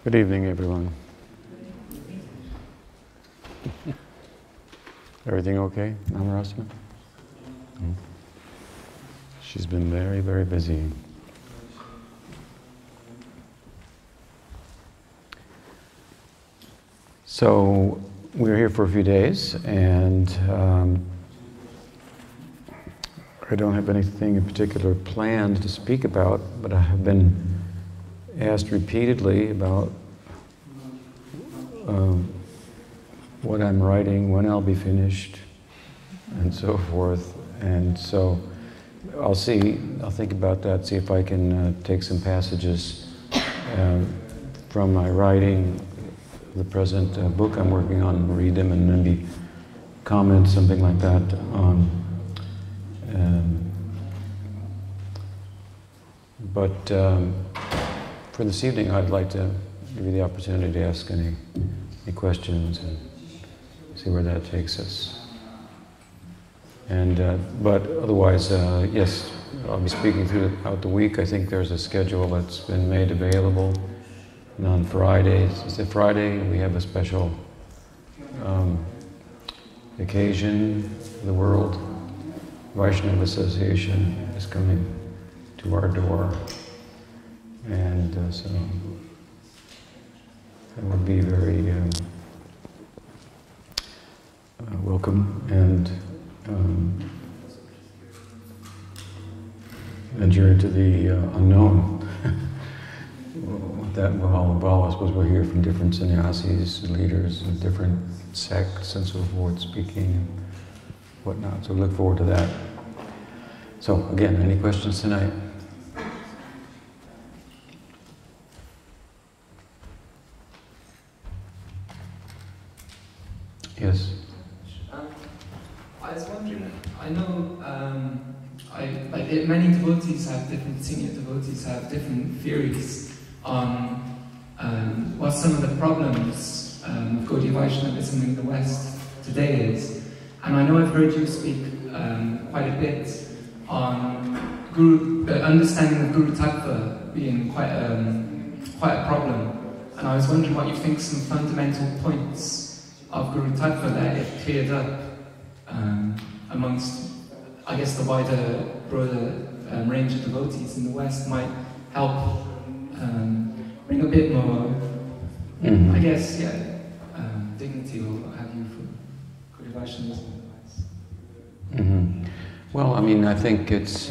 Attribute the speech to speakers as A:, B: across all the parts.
A: Good evening, everyone. Everything okay, Amarasana? She's been very, very busy. So, we're here for a few days, and I don't have anything in particular planned to speak about, but I have been asked repeatedly about what I'm writing, when I'll be finished, and so forth. And so I'll think about that, see if I can take some passages from my writing, the present book I'm working on, read them and maybe comment, something like that. For this evening, I'd like to give you the opportunity to ask any questions and see where that takes us. And but otherwise, yes, I'll be speaking throughout the week. I think there's a schedule that's been made available. And on Fridays, is it Friday? We have a special occasion. The World Vaishnava Association is coming to our door. And so that would be very welcome and venture into the unknown. What that will all involve. I suppose we'll hear from different sannyasis, leaders of different sects and so forth, speaking and whatnot. So look forward to that. So again, any questions tonight? Yes.
B: I was wondering, I know many devotees have different, senior devotees have different theories on what some of the problems of Gaudiya Vaishnavism in the West today is. And I know I've heard you speak quite a bit on the understanding of Guru Tattva being quite a problem. And I was wondering what you think some fundamental points of Guru Tattva that it cleared up amongst, I guess, the broader range of devotees in the West might help bring a bit more, I guess, dignity or what have you for Gaudiya Vaishnavism in the West.
A: Well, I mean, I think it's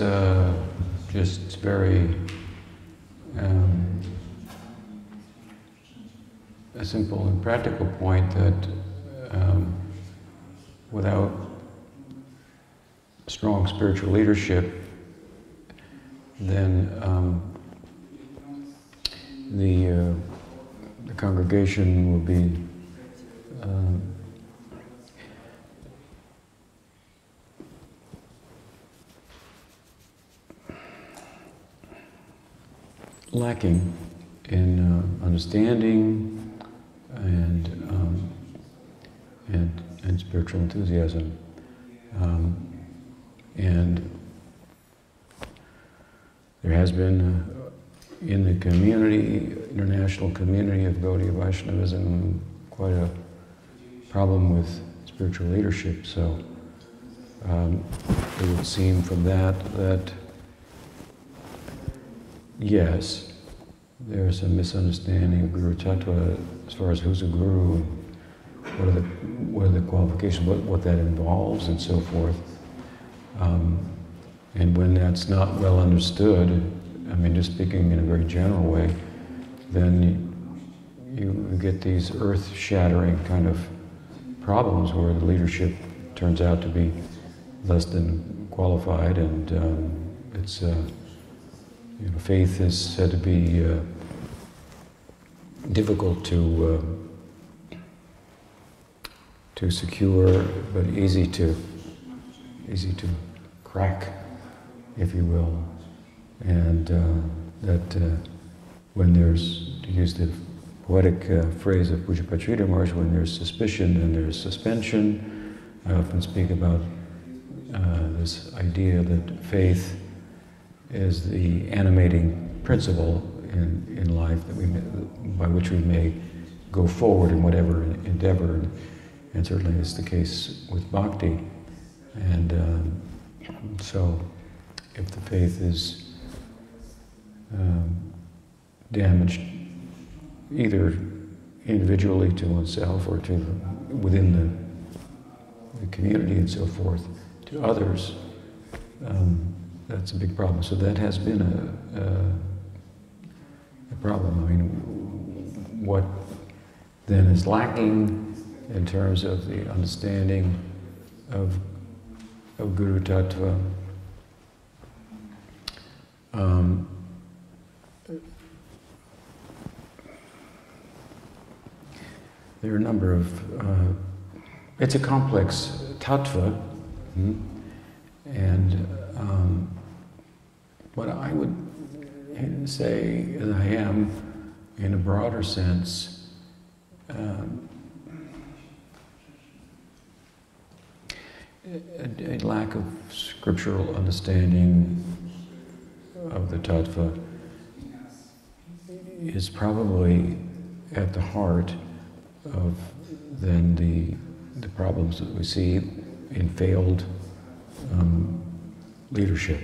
A: just very a simple and practical point that without strong spiritual leadership, then the congregation will be lacking in understanding and spiritual enthusiasm. And there has been in the community, international community of Gaudiya Vaishnavism, quite a problem with spiritual leadership. So it would seem from that yes, there's a misunderstanding of Guru Tattva as far as who's a guru, and what are the qualifications, what that involves, and so forth. And when that's not well understood, I mean, just speaking in a very general way, then you get these earth-shattering kind of problems where the leadership turns out to be less than qualified, and it's faith is said to be difficult to secure, but easy to crack, if you will. And that when there's, to use the poetic phrase of Puja Patrita Maharaj, when there's suspicion and there's suspension, I often speak about this idea that faith is the animating principle in life that by which we may go forward in whatever endeavor, and certainly it's the case with bhakti. And so, if the faith is damaged, either individually to oneself or to within the community and so forth, to others, that's a big problem. So that has been a problem. I mean, what then is lacking in terms of the understanding of Guru Tattva? There are a number of, it's a complex tattva, and what I would say is I am, in a broader sense, a lack of scriptural understanding of the tattva is probably at the heart of then the problems that we see in failed leadership.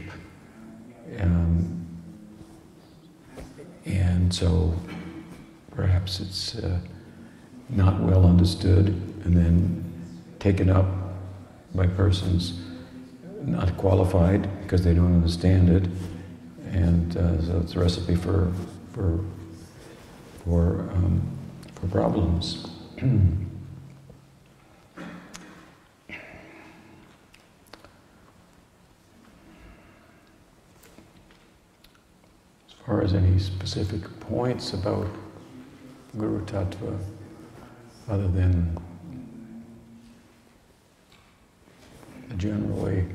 A: And so perhaps it's not well understood and then taken up by persons not qualified because they don't understand it, and so it's a recipe for problems. As far as any specific points about Guru Tattva, other than the general way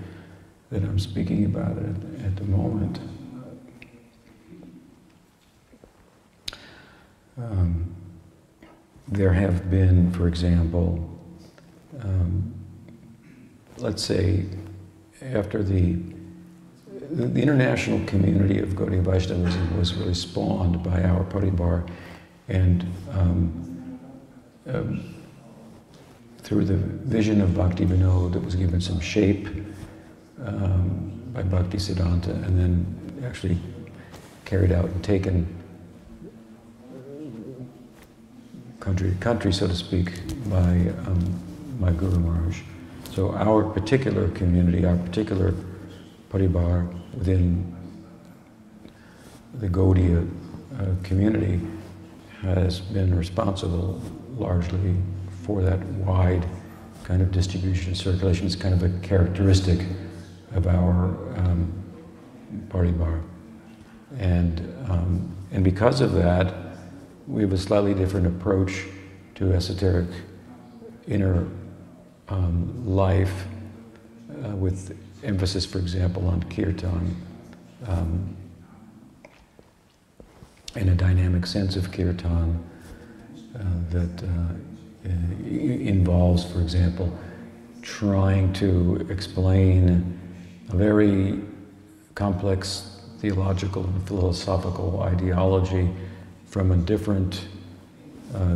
A: that I'm speaking about it at the moment, there have been, for example, let's say after the international community of Gaudiya Vaishnavism was really spawned by our Paribar, and through the vision of Bhakti Vinod that was given some shape by Bhakti Siddhanta, and then actually carried out and taken country to country, so to speak, by my Guru Maharaj. So our particular community, our particular Paribar within the Gaudiya community has been responsible largely for that wide kind of distribution and circulation. It's kind of a characteristic of our Paribar. And because of that, we have a slightly different approach to esoteric inner life, with emphasis, for example, on kirtan, and a dynamic sense of kirtan that involves, for example, trying to explain a very complex theological and philosophical ideology from a different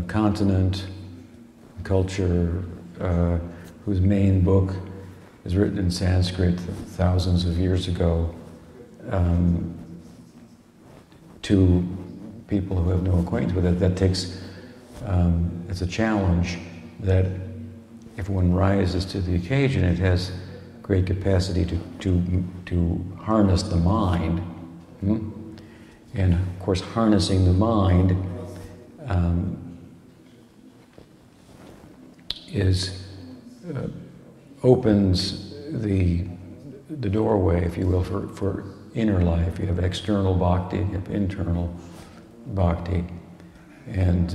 A: continent, culture, whose main book is written in Sanskrit thousands of years ago, to people who have no acquaintance with it. That takes, it's a challenge that if one rises to the occasion, it has great capacity to harness the mind. And of course, harnessing the mind opens the doorway, if you will, for inner life. You have external bhakti, you have internal bhakti, and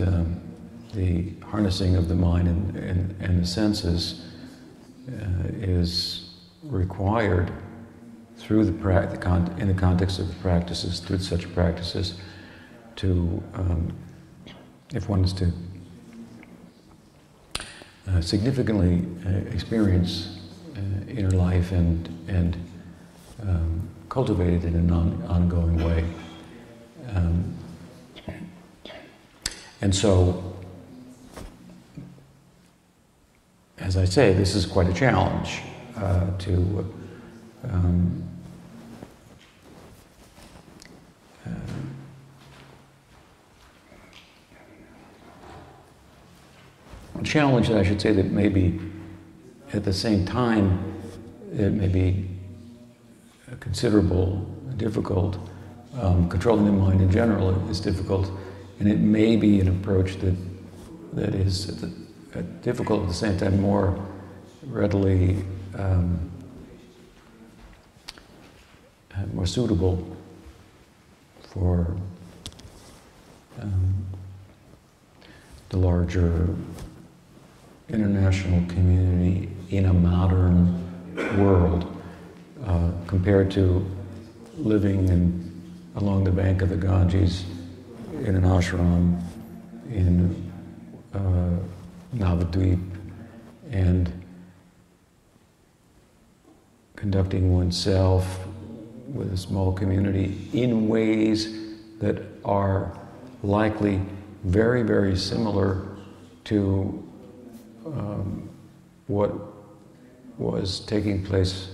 A: the harnessing of the mind and the senses is required through in the context of the practices, through such practices, to if one is to significantly experience inner life and cultivate it in an ongoing way. And so, as I say, this is quite a challenge a challenge that I should say that maybe at the same time it may be considerable, difficult. Controlling the mind in general is difficult, and it may be an approach that is difficult at the same time, more readily, more suitable for the larger international community in a modern world, compared to living along the bank of the Ganges in an ashram in Navadvip and conducting oneself with a small community in ways that are likely very, very similar to what was taking place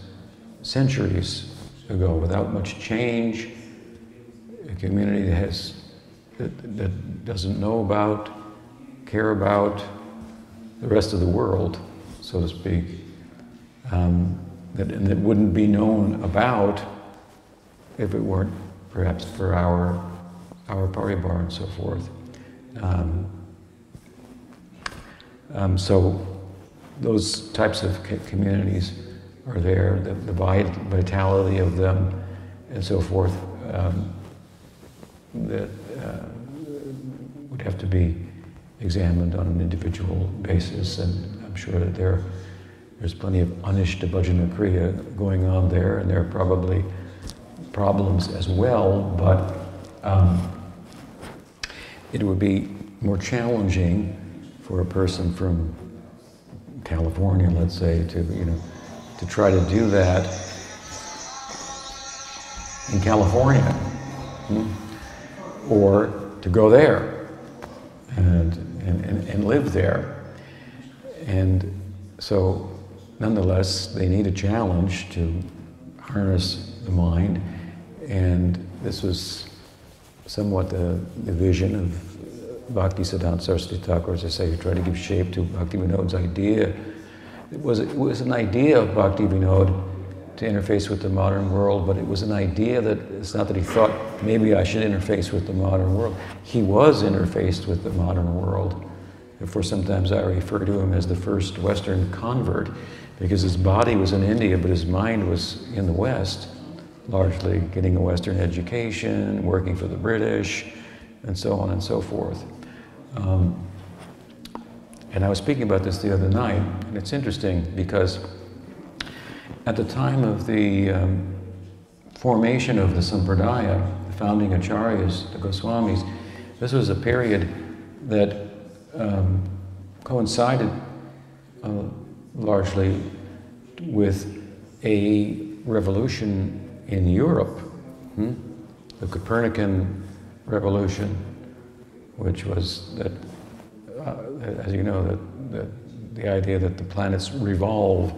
A: centuries ago, without much change. A community that doesn't know about, care about the rest of the world, so to speak, that wouldn't be known about if it weren't perhaps for our paribar and so forth. So those types of communities are there, the vitality of them and so forth, that would have to be examined on an individual basis, and I'm sure that there's plenty of Anishta Bhajana Kriya going on there, and there are probably problems as well, but it would be more challenging for a person from California, let's say, to try to do that in California, or to go there and live there. And so, nonetheless, they need a challenge to harness the mind, and this was somewhat the vision of Bhaktisiddhanta Saraswati Thakur, as I say, who tried to give shape to Bhaktivinoda's idea. It was an idea of Bhaktivinoda to interface with the modern world, but it was an idea that it's not that he thought, maybe I should interface with the modern world. He was interfaced with the modern world. Therefore, sometimes I refer to him as the first Western convert, because his body was in India, but his mind was in the West, largely getting a Western education, working for the British, and so on and so forth. And I was speaking about this the other night, and it's interesting because at the time of the formation of the Sampradaya, the founding Acharyas, the Goswamis, this was a period that coincided largely with a revolution in Europe, the Copernican revolution, which was that, as you know, that the idea that the planets revolve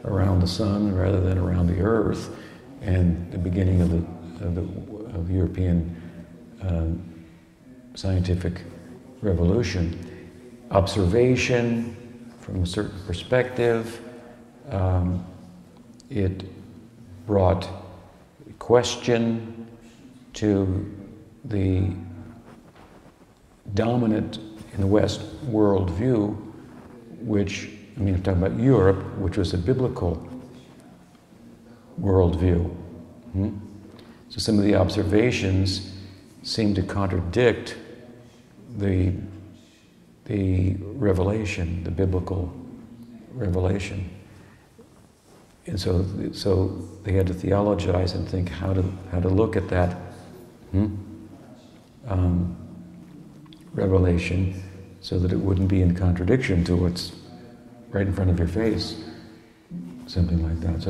A: around the sun rather than around the earth, and the beginning of European scientific revolution. Observation from a certain perspective, it brought question to the dominant in the West worldview, which, I'm talking about Europe, which was a biblical worldview. So some of the observations seem to contradict the revelation, the biblical revelation. And so they had to theologize and think how to look at that revelation so that it wouldn't be in contradiction to what's right in front of your face, something like that.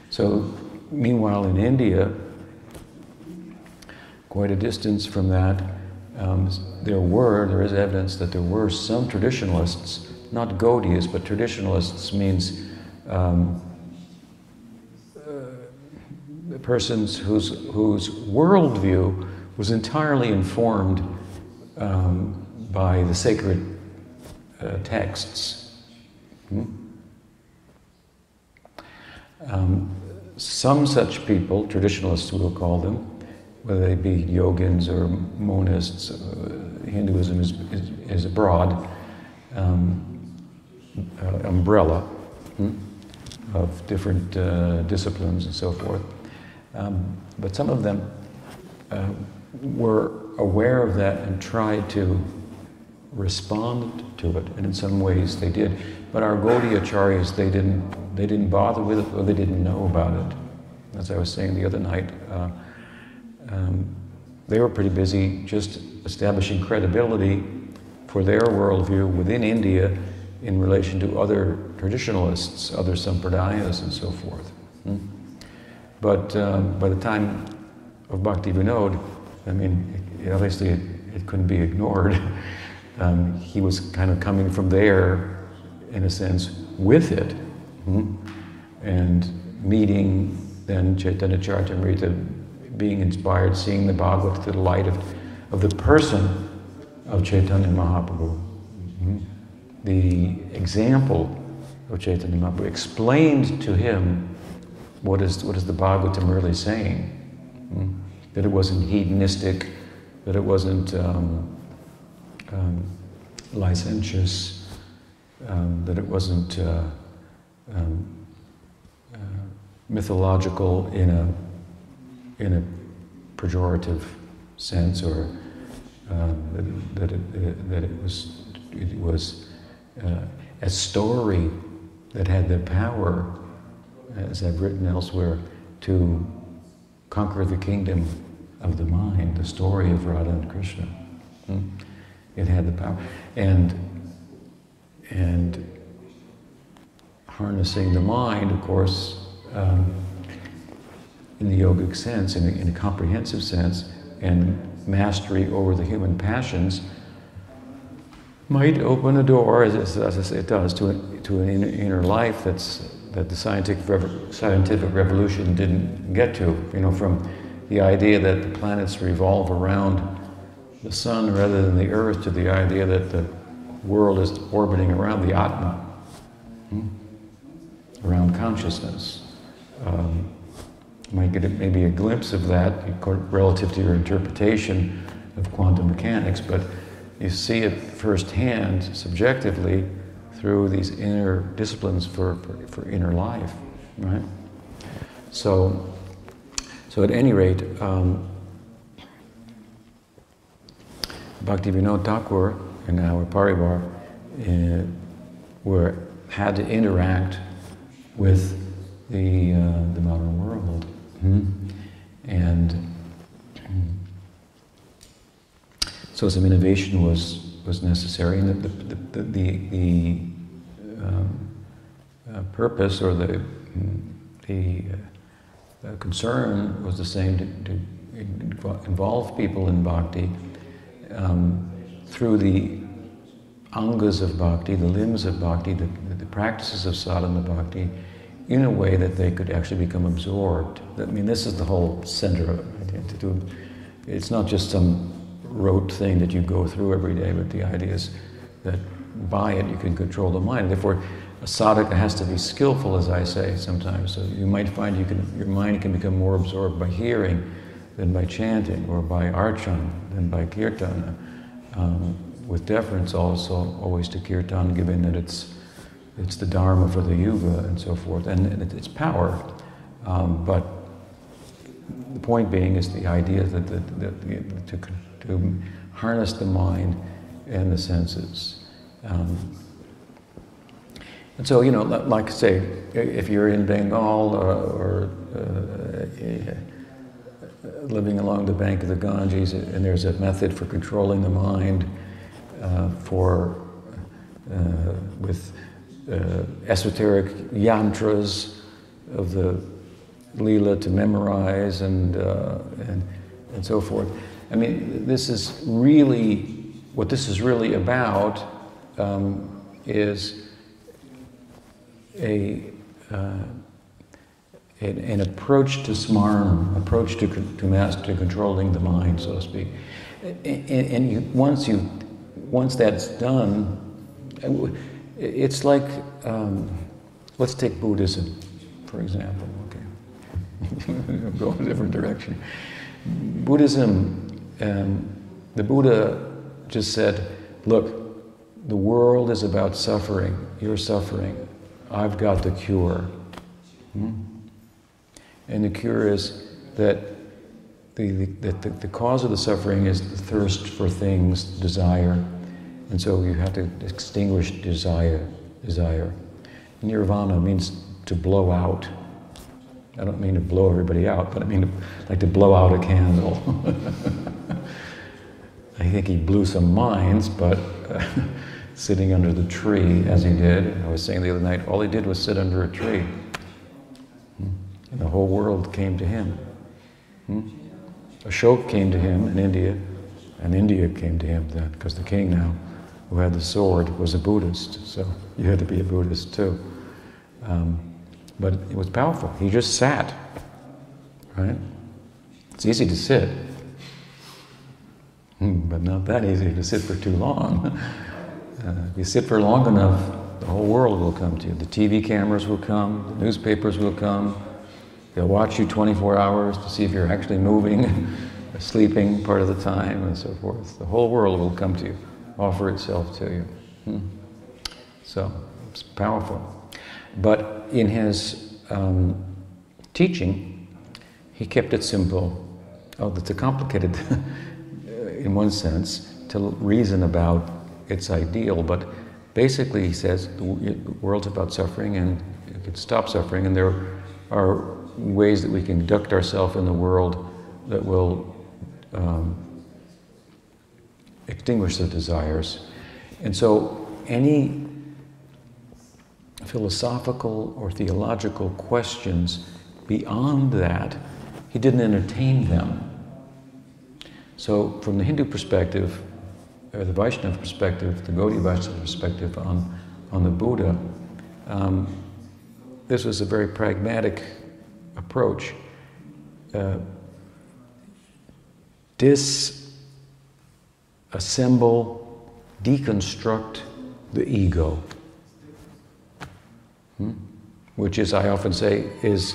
A: So meanwhile in India, quite a distance from that, there is evidence that there were some traditionalists, not Gaudiyas, but traditionalists means persons whose worldview was entirely informed by the sacred texts. Some such people, traditionalists we'll call them, whether they be yogins or monists, Hinduism is a broad umbrella of different disciplines and so forth. But some of them were aware of that and tried to respond to it, and in some ways they did. But our Gaudiya acharyas, they didn't bother with it, or they didn't know about it. As I was saying the other night, they were pretty busy just establishing credibility for their worldview within India in relation to other traditionalists, other sampradayas, and so forth. But by the time of Bhakti Vinod, I mean, obviously it couldn't be ignored. He was kind of coming from there, in a sense, with it, and meeting then Chaitanya Charitamrita, being inspired, seeing the Bhagavad to the light of the person of Chaitanya Mahaprabhu. The example of Chaitanya Mahaprabhu explained to him what is the Bhagavatam really saying. That it wasn't hedonistic, that it wasn't licentious, that it wasn't mythological in a pejorative sense, or that it was a story that had the power, as I've written elsewhere, to conquer the kingdom of the mind, the story of Radha and Krishna. It had the power. And harnessing the mind, of course, in the yogic sense, in a comprehensive sense, and mastery over the human passions, might open a door, as it does, to an inner life that the scientific revolution didn't get to. You know, from the idea that the planets revolve around the sun rather than the earth, to the idea that the world is orbiting around the Atma, around consciousness. You might get maybe a glimpse of that relative to your interpretation of quantum mechanics, but you see it firsthand, subjectively, through these inner disciplines for inner life, right? So at any rate, Bhakti Vinod Thakur and our Parivar had to interact with the modern world, and so some innovation was necessary, and the purpose or the concern was the same, to involve people in bhakti through the angas of bhakti, the limbs of bhakti, the practices of sadhana bhakti, in a way that they could actually become absorbed. I mean, this is the whole center of it. It's not just some rote thing that you go through every day, but the idea is that by it you can control the mind. Therefore, a sadhaka has to be skillful, as I say sometimes. So you might find your mind can become more absorbed by hearing than by chanting, or by archan than by kirtana. With deference also always to kirtan, given that it's the dharma for the yuga and so forth, and its power. But the point being is the idea that to harness the mind and the senses. And so, you know, like say, if you're in Bengal or living along the bank of the Ganges, and there's a method for controlling the mind with esoteric yantras of the Leela to memorize and so forth. I mean, this is really, what this is really about is an approach to smarm, approach to controlling the mind, so to speak. And once that's done, it's like, let's take Buddhism, for example, okay? Go in a different direction. Buddhism, the Buddha just said, look, the world is about suffering. You're suffering. I've got the cure. And the cure is that the cause of the suffering is the thirst for things, desire. And so you have to extinguish desire. Nirvana means to blow out. I don't mean to blow everybody out, but I mean like to blow out a candle. I think he blew some minds, but sitting under the tree, as he did, I was saying the other night, all he did was sit under a tree. And the whole world came to him. Ashoka came to him in India, and India came to him then, because the king now, who had the sword, was a Buddhist, so you had to be a Buddhist too. But it was powerful. He just sat, right? It's easy to sit, but not that easy to sit for too long. If you sit for long enough, the whole world will come to you. The TV cameras will come, the newspapers will come. They'll watch you 24 hours to see if you're actually moving, or sleeping part of the time, and so forth. The whole world will come to you, offer itself to you. So, it's powerful. But in his teaching, he kept it simple. Oh, it's complicated in one sense to reason about its ideal, but basically he says the world's about suffering and you can stop suffering, and there are ways that we can conduct ourselves in the world that will extinguish the desires. And so any philosophical or theological questions beyond that, he didn't entertain them. So from the Hindu perspective, or the Vaishnava perspective, the Gaudiya Vaishnava perspective on the Buddha, this was a very pragmatic approach. Disassemble, deconstruct the ego. Which is, I often say, is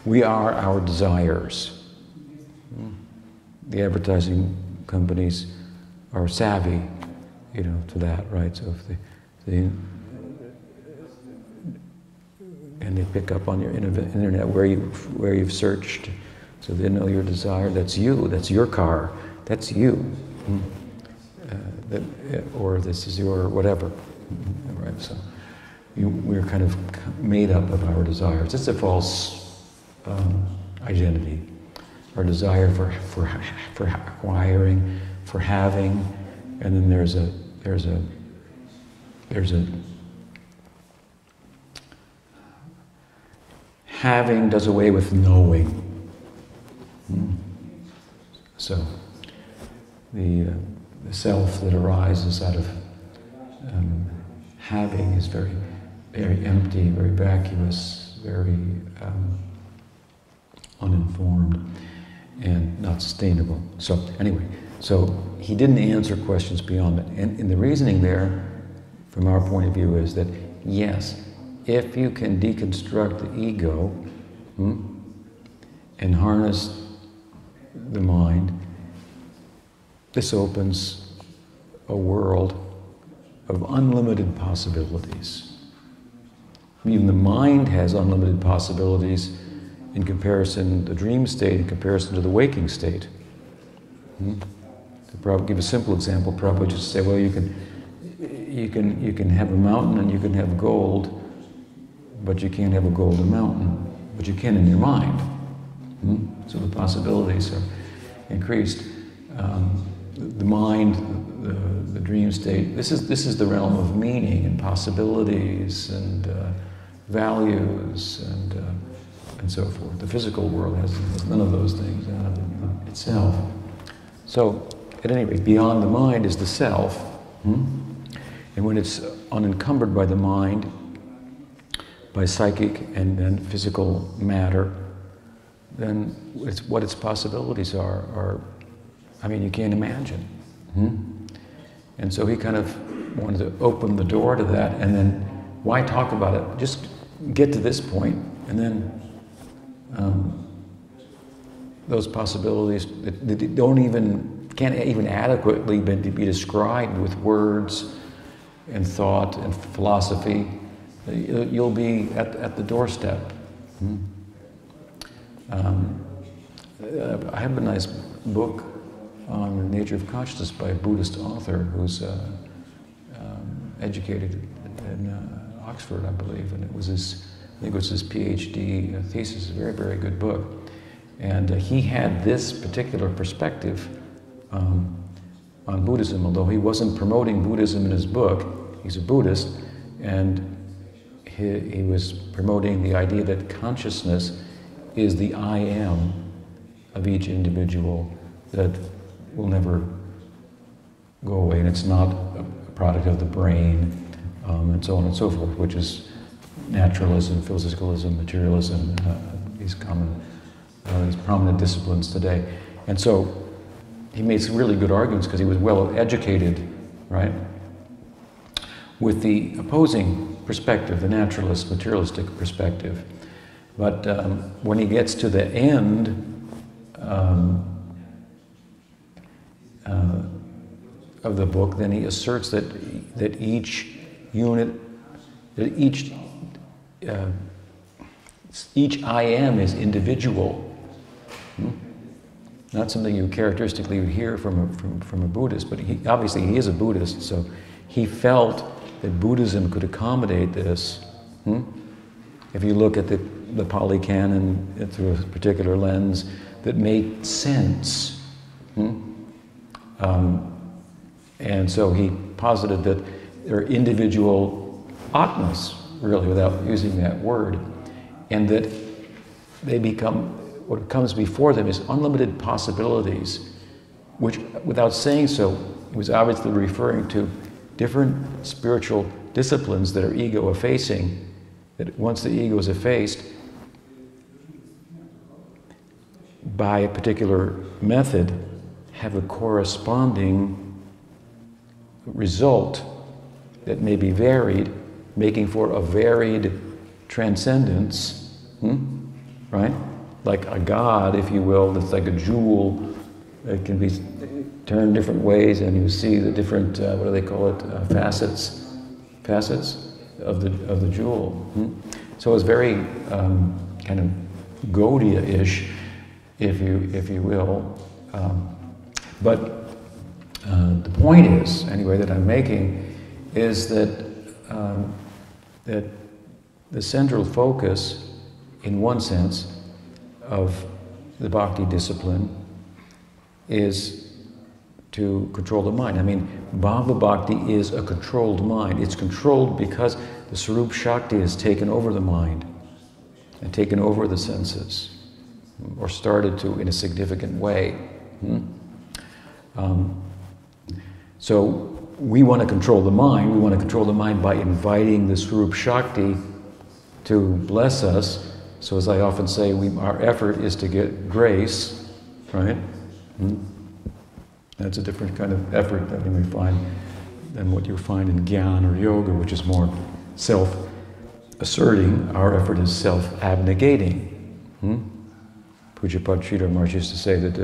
A: we are our desires. The advertising companies are savvy, to that, right? So if and they pick up on your internet where you've searched, so they know your desire. That's you. That's your car. That's you. Or this is your whatever, right? So we're kind of made up of our desires. It's a false identity. Our desire for acquiring, for having, and then there's a having does away with knowing. So the self that arises out of having is very, very empty, very vacuous, very uninformed, and not sustainable. So anyway, so he didn't answer questions beyond that. And the reasoning there, from our point of view, is that yes, if you can deconstruct the ego and harness the mind, this opens a world of unlimited possibilities. Even the mind has unlimited possibilities in comparison, the dream state in comparison to the waking state. To probably give a simple example, probably just say, well, you can have a mountain and you can have gold, but you can't have a golden mountain, but you can in your mind. So the possibilities are increased. The mind, the dream state, this is the realm of meaning and possibilities and values and so forth. The physical world has none of those things in itself. So, at any rate, beyond the mind is the self. And when it's unencumbered by the mind, by psychic and physical matter, then what its possibilities are, I mean, you can't imagine. And so he kind of wanted to open the door to that, and then why talk about it? Just get to this point, and then those possibilities that can't even adequately be described with words and thought and philosophy. You'll be at the doorstep. I have a nice book on the nature of consciousness by a Buddhist author who's educated in Oxford, I believe, and I think it was his PhD thesis. A very, very good book. And he had this particular perspective on Buddhism, although he wasn't promoting Buddhism in his book. He's a Buddhist, and he was promoting the idea that consciousness is the I am of each individual that will never go away, and it's not a product of the brain, and so on and so forth, which is naturalism, physicalism, materialism, these prominent disciplines today. And so he made some really good arguments because he was well educated, right, with the opposing perspective, the naturalist, materialistic perspective. But when he gets to the end of the book, then he asserts that each unit, that each I am is individual. Not something you characteristically would hear from a Buddhist, but obviously he is a Buddhist, so he felt that Buddhism could accommodate this. If you look at the Pali Canon through a particular lens, that made sense. And so he posited that there are individual atmas, really, without using that word, and that they become, what comes before them is unlimited possibilities, which, without saying so, he was obviously referring to different spiritual disciplines that are ego-effacing, that once the ego is effaced by a particular method, have a corresponding result that may be varied, making for a varied transcendence, right? Like a god, if you will, that's like a jewel. It can be turned different ways, and you see the different, what do they call it, facets of the jewel. So it's very kind of Gaudiya-ish, if you will. But the point is, anyway, that I'm making, is that that the central focus, in one sense, of the bhakti discipline is to control the mind. I mean, bhava bhakti is a controlled mind. It's controlled because the Sarup Shakti has taken over the mind and taken over the senses, or started to in a significant way. So we want to control the mind. We want to control the mind by inviting the Sarup Shakti to bless us. So as I often say, our effort is to get grace, right? That's a different kind of effort that you may find than what you find in Gyan or Yoga, which is more self-asserting. Our effort is self-abnegating. Pujapad Sridhar Maharaj used to say that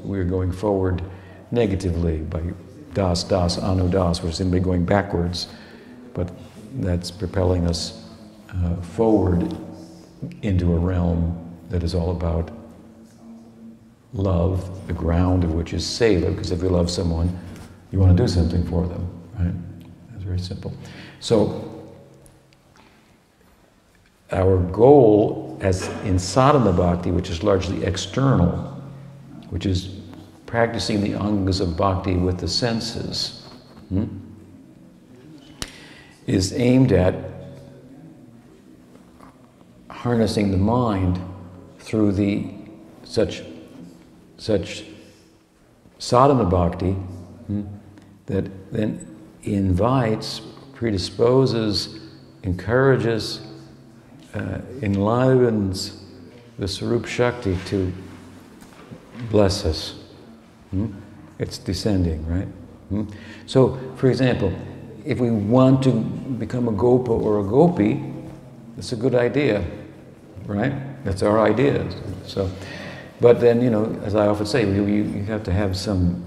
A: we're going forward negatively by das, anu das, we're simply going backwards, but that's propelling us forward into a realm that is all about love, the ground of which is seva, because if you love someone, you want to do something for them, right? That's very simple. So, our goal as in sadhana bhakti, which is largely external, which is practicing the angas of bhakti with the senses, is aimed at harnessing the mind through such sadhana bhakti, that then invites, predisposes, encourages, enlivens the Sarup Shakti to bless us. It's descending, right? So, for example, if we want to become a gopa or a gopi, it's a good idea, right? That's our idea. So, but then, you know, as I often say, you have to have some,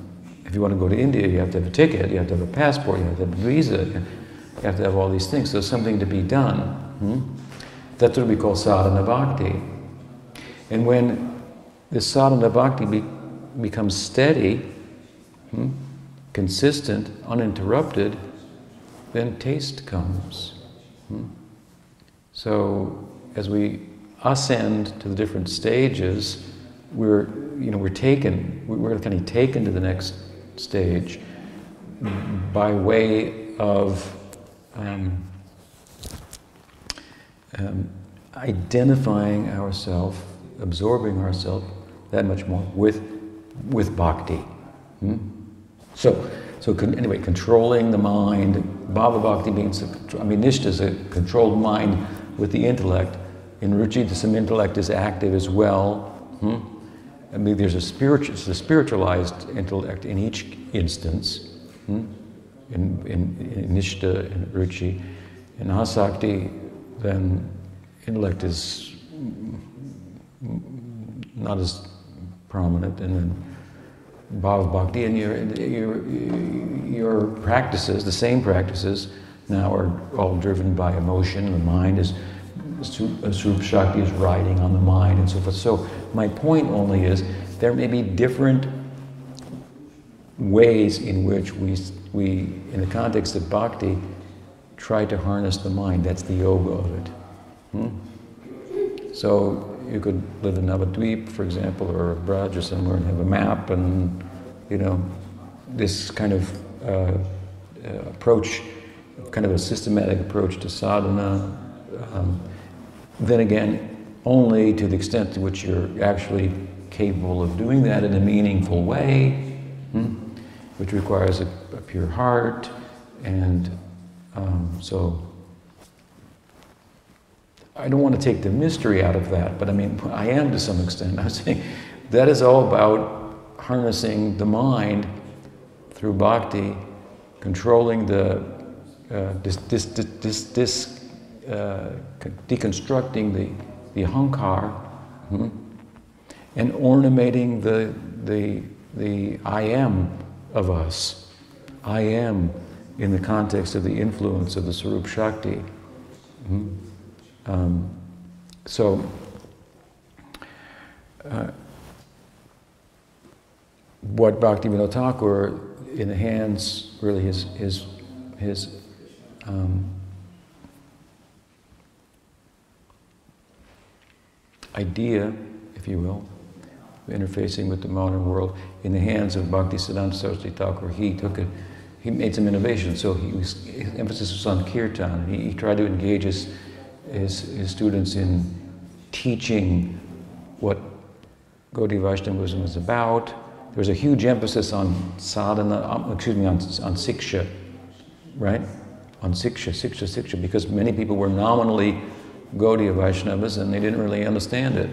A: if you want to go to India, you have to have a ticket, you have to have a passport, you have to have a visa, you have to have all these things. So something to be done. That's what we call sadhana bhakti. And when this sadhana bhakti becomes steady, consistent, uninterrupted, then taste comes. So as we ascend to the different stages, we're kind of taken to the next stage by way of identifying ourselves, absorbing ourselves that much more with bhakti. Anyway, controlling the mind, bhava bhakti means, nishta is a controlled mind with the intellect. In ruchi, some intellect is active as well. There's a spiritualized intellect in each instance. In nishta and ruchi. In asakti, then intellect is not as prominent, and then bhava bhakti, and your practices, the same practices, now are all driven by emotion. The mind is, Sarup Shakti is riding on the mind and so forth. So my point only is, there may be different ways in which we, in the context of bhakti, try to harness the mind. That's the yoga of it. So you could live in Navadvip, for example, or Braj or somewhere, and have a map, and this kind of approach, kind of a systematic approach to sadhana. Then again, only to the extent to which you're actually capable of doing that in a meaningful way, which requires a pure heart, and so I don't want to take the mystery out of that, but I am to some extent. I'm saying that is all about harnessing the mind through bhakti, controlling the deconstructing the ahankar, and ornamenting the I am of us. I am in the context of the influence of the Sarup Shakti. What Bhaktivinoda Thakur, in the hands, really his idea, if you will, interfacing with the modern world, in the hands of Bhaktisiddhanta Saraswati Thakur, he made some innovation. So his emphasis was on kirtan. He tried to engage his students in teaching what Gaudiya Vaishnavism was about. There was a huge emphasis on sadhana, on siksha, right? On siksha, because many people were nominally Gaudiya Vaishnavas and they didn't really understand it.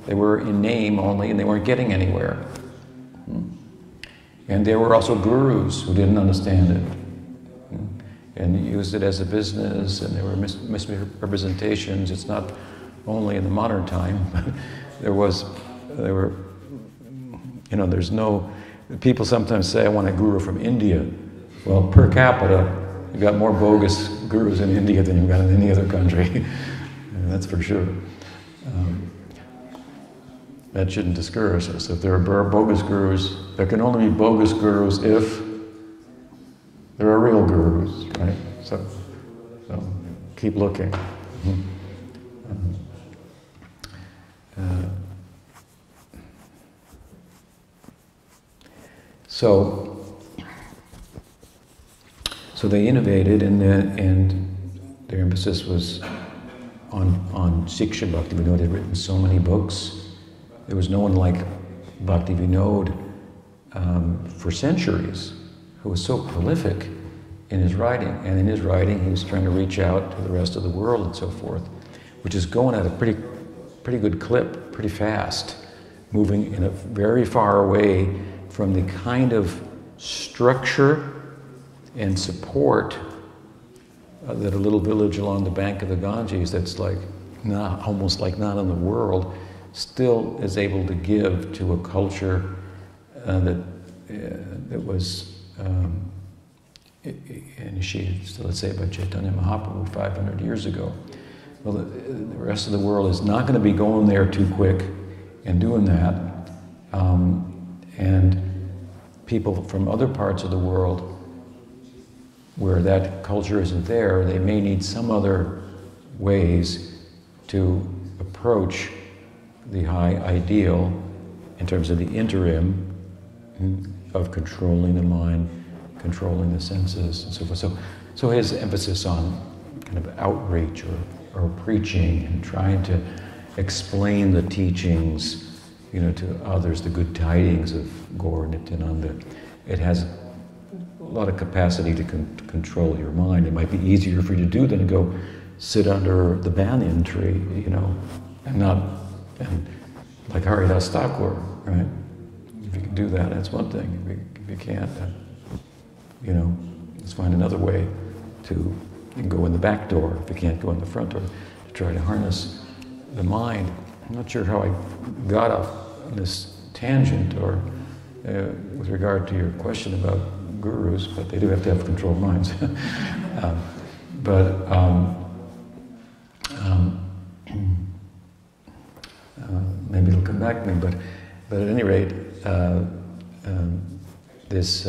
A: They were in name only and they weren't getting anywhere. And there were also gurus who didn't understand it and used it as a business, and there were misrepresentations. It's not only in the modern time, but there's no, people sometimes say, I want a guru from India. Well, per capita, you've got more bogus gurus in India than you've got in any other country. That's for sure. That shouldn't discourage us. If there are bogus gurus, there can only be bogus gurus if there are real gurus, right? So keep looking. So they innovated, and their emphasis was on Siksha. Bhaktivinoda had written so many books. There was no one like Bhaktivinoda for centuries, who was so prolific in his writing. And in his writing, he was trying to reach out to the rest of the world and so forth, which is going at a pretty good clip, pretty fast, moving in a very far away from the kind of structure and support that a little village along the bank of the Ganges that's like almost like not in the world still is able to give to a culture that was initiated, so let's say, by Chaitanya Mahaprabhu 500 years ago. Well, the rest of the world is not going to be going there too quick and doing that. And people from other parts of the world where that culture isn't there, they may need some other ways to approach the high ideal in terms of the interim of controlling the mind, controlling the senses, and so forth. So his emphasis on kind of outreach or preaching and trying to explain the teachings, to others, the good tidings of Gaur Nityananda, it has a lot of capacity to control your mind. It might be easier for you to do than to go sit under the banyan tree, and like Haridas Thakur, right? If you can do that, that's one thing. If you can't, let's find another way you can go in the back door if you can't go in the front door, to try to harness the mind. I'm not sure how I got off on this tangent or with regard to your question about gurus, but they do have to have controlled minds. Maybe it'll come back to me, but at any rate, this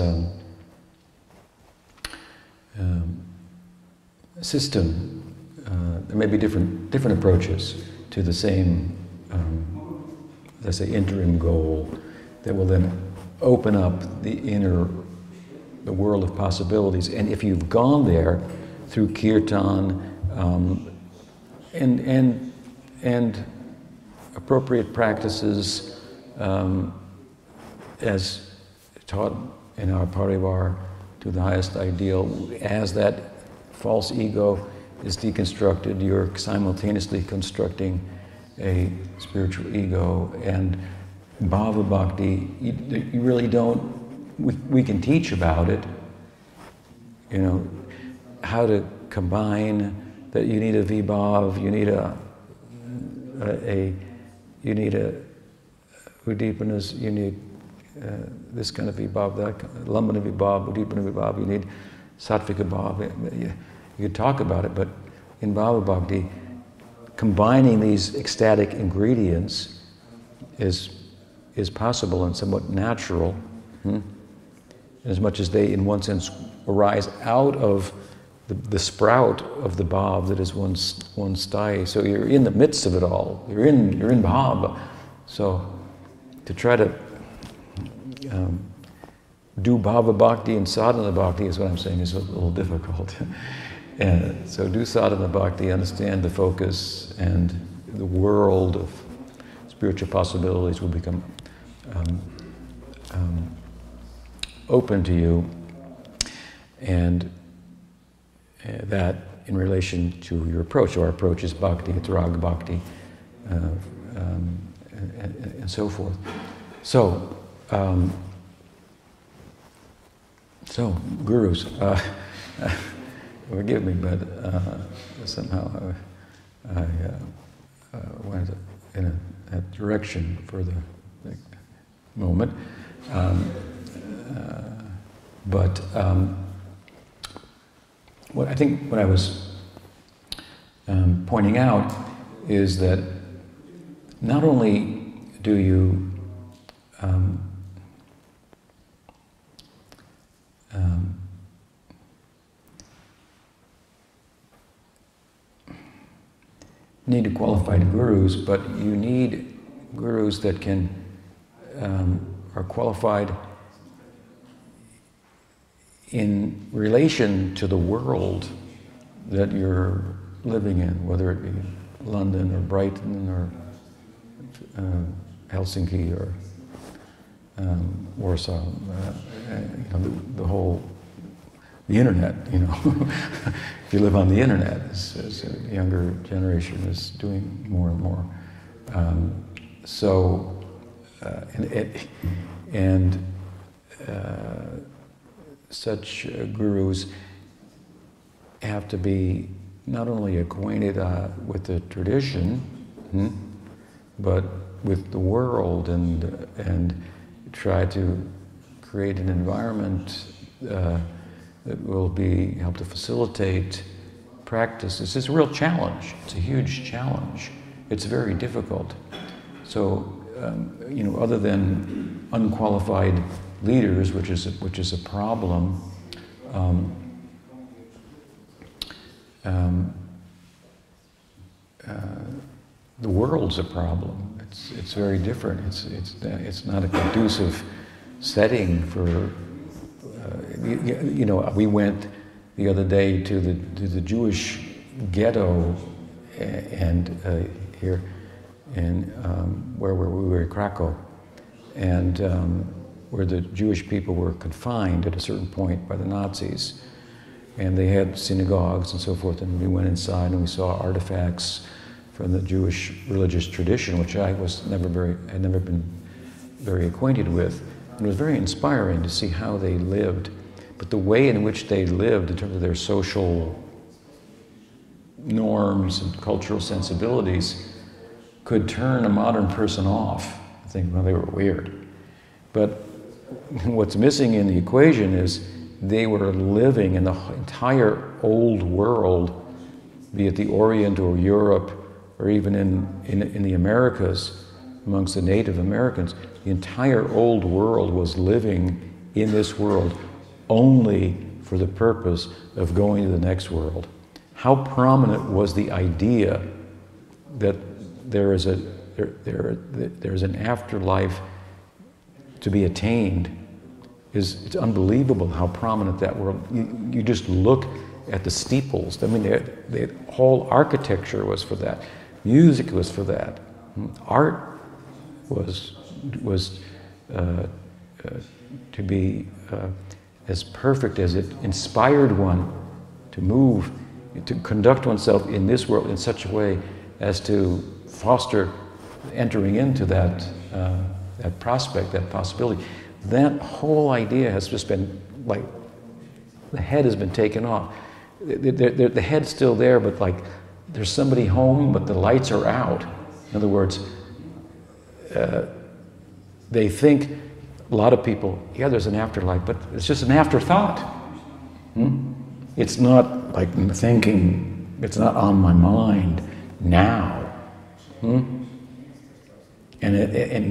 A: system, there may be different approaches to the same, let's say, interim goal that will then open up the world of possibilities. And if you've gone there through kirtan and appropriate practices as taught in our parivar to the highest ideal, as that false ego is deconstructed, you're simultaneously constructing a spiritual ego. And bhava bhakti, you really don't, we can teach about it, how to combine that. You need a vibhav, you need a udipanas, you need this kind of vibhav, that kind of lambana vibhav, udipana vibhav, you need sattvika bhav. You could talk about it, but in bhava bhakti, combining these ecstatic ingredients is possible and somewhat natural, as much as they, in one sense, arise out of the sprout of the bhav that is one's sthai. So you're in the midst of it all. You're in bhava. So to try to do bhava bhakti and sadhana bhakti is what I'm saying is a little difficult. And so do sadhana bhakti, understand the focus, and the world of spiritual possibilities will become open to you, and that in relation to your approach. Our approach is bhakti, it's raga bhakti, and so forth. So, gurus, forgive me, but somehow I went in that direction for the moment. What I think what I was pointing out is that not only do you need qualified gurus, but you need gurus that are qualified in relation to the world that you're living in, whether it be London or Brighton or Helsinki or Warsaw, the internet, if you live on the internet, as a younger generation is doing more and more. Such gurus have to be not only acquainted with the tradition, but with the world, and try to create an environment that will help to facilitate practice. It's a real challenge. It's a huge challenge. It's very difficult. So, other than unqualified leaders, which is a problem, the world's a problem. It's very different. It's not a conducive setting for. We went the other day to the Jewish ghetto, and here in where we were in Krakow, and where the Jewish people were confined at a certain point by the Nazis, and they had synagogues and so forth. And we went inside and we saw artifacts from the Jewish religious tradition, which I had never been very acquainted with. And it was very inspiring to see how they lived. But the way in which they lived, in terms of their social norms and cultural sensibilities, could turn a modern person off. I think, well, they were weird. But what's missing in the equation is they were living in the entire old world, be it the Orient or Europe, or even in the Americas, amongst the Native Americans. The entire old world was living in this world only for the purpose of going to the next world. How prominent was the idea that there is an afterlife to be attained? It's unbelievable how prominent that world. You just look at the steeples. I mean, the whole architecture was for that. Music was for that. Art was to be as perfect as it inspired one to move, to conduct oneself in this world in such a way as to foster entering into that prospect, that possibility. That whole idea has just been like, the head has been taken off. The head's still there, but like there's somebody home, but the lights are out. In other words, they think, a lot of people, yeah, there's an afterlife, but it's just an afterthought. It's not like I'm thinking, it's not on my mind now. And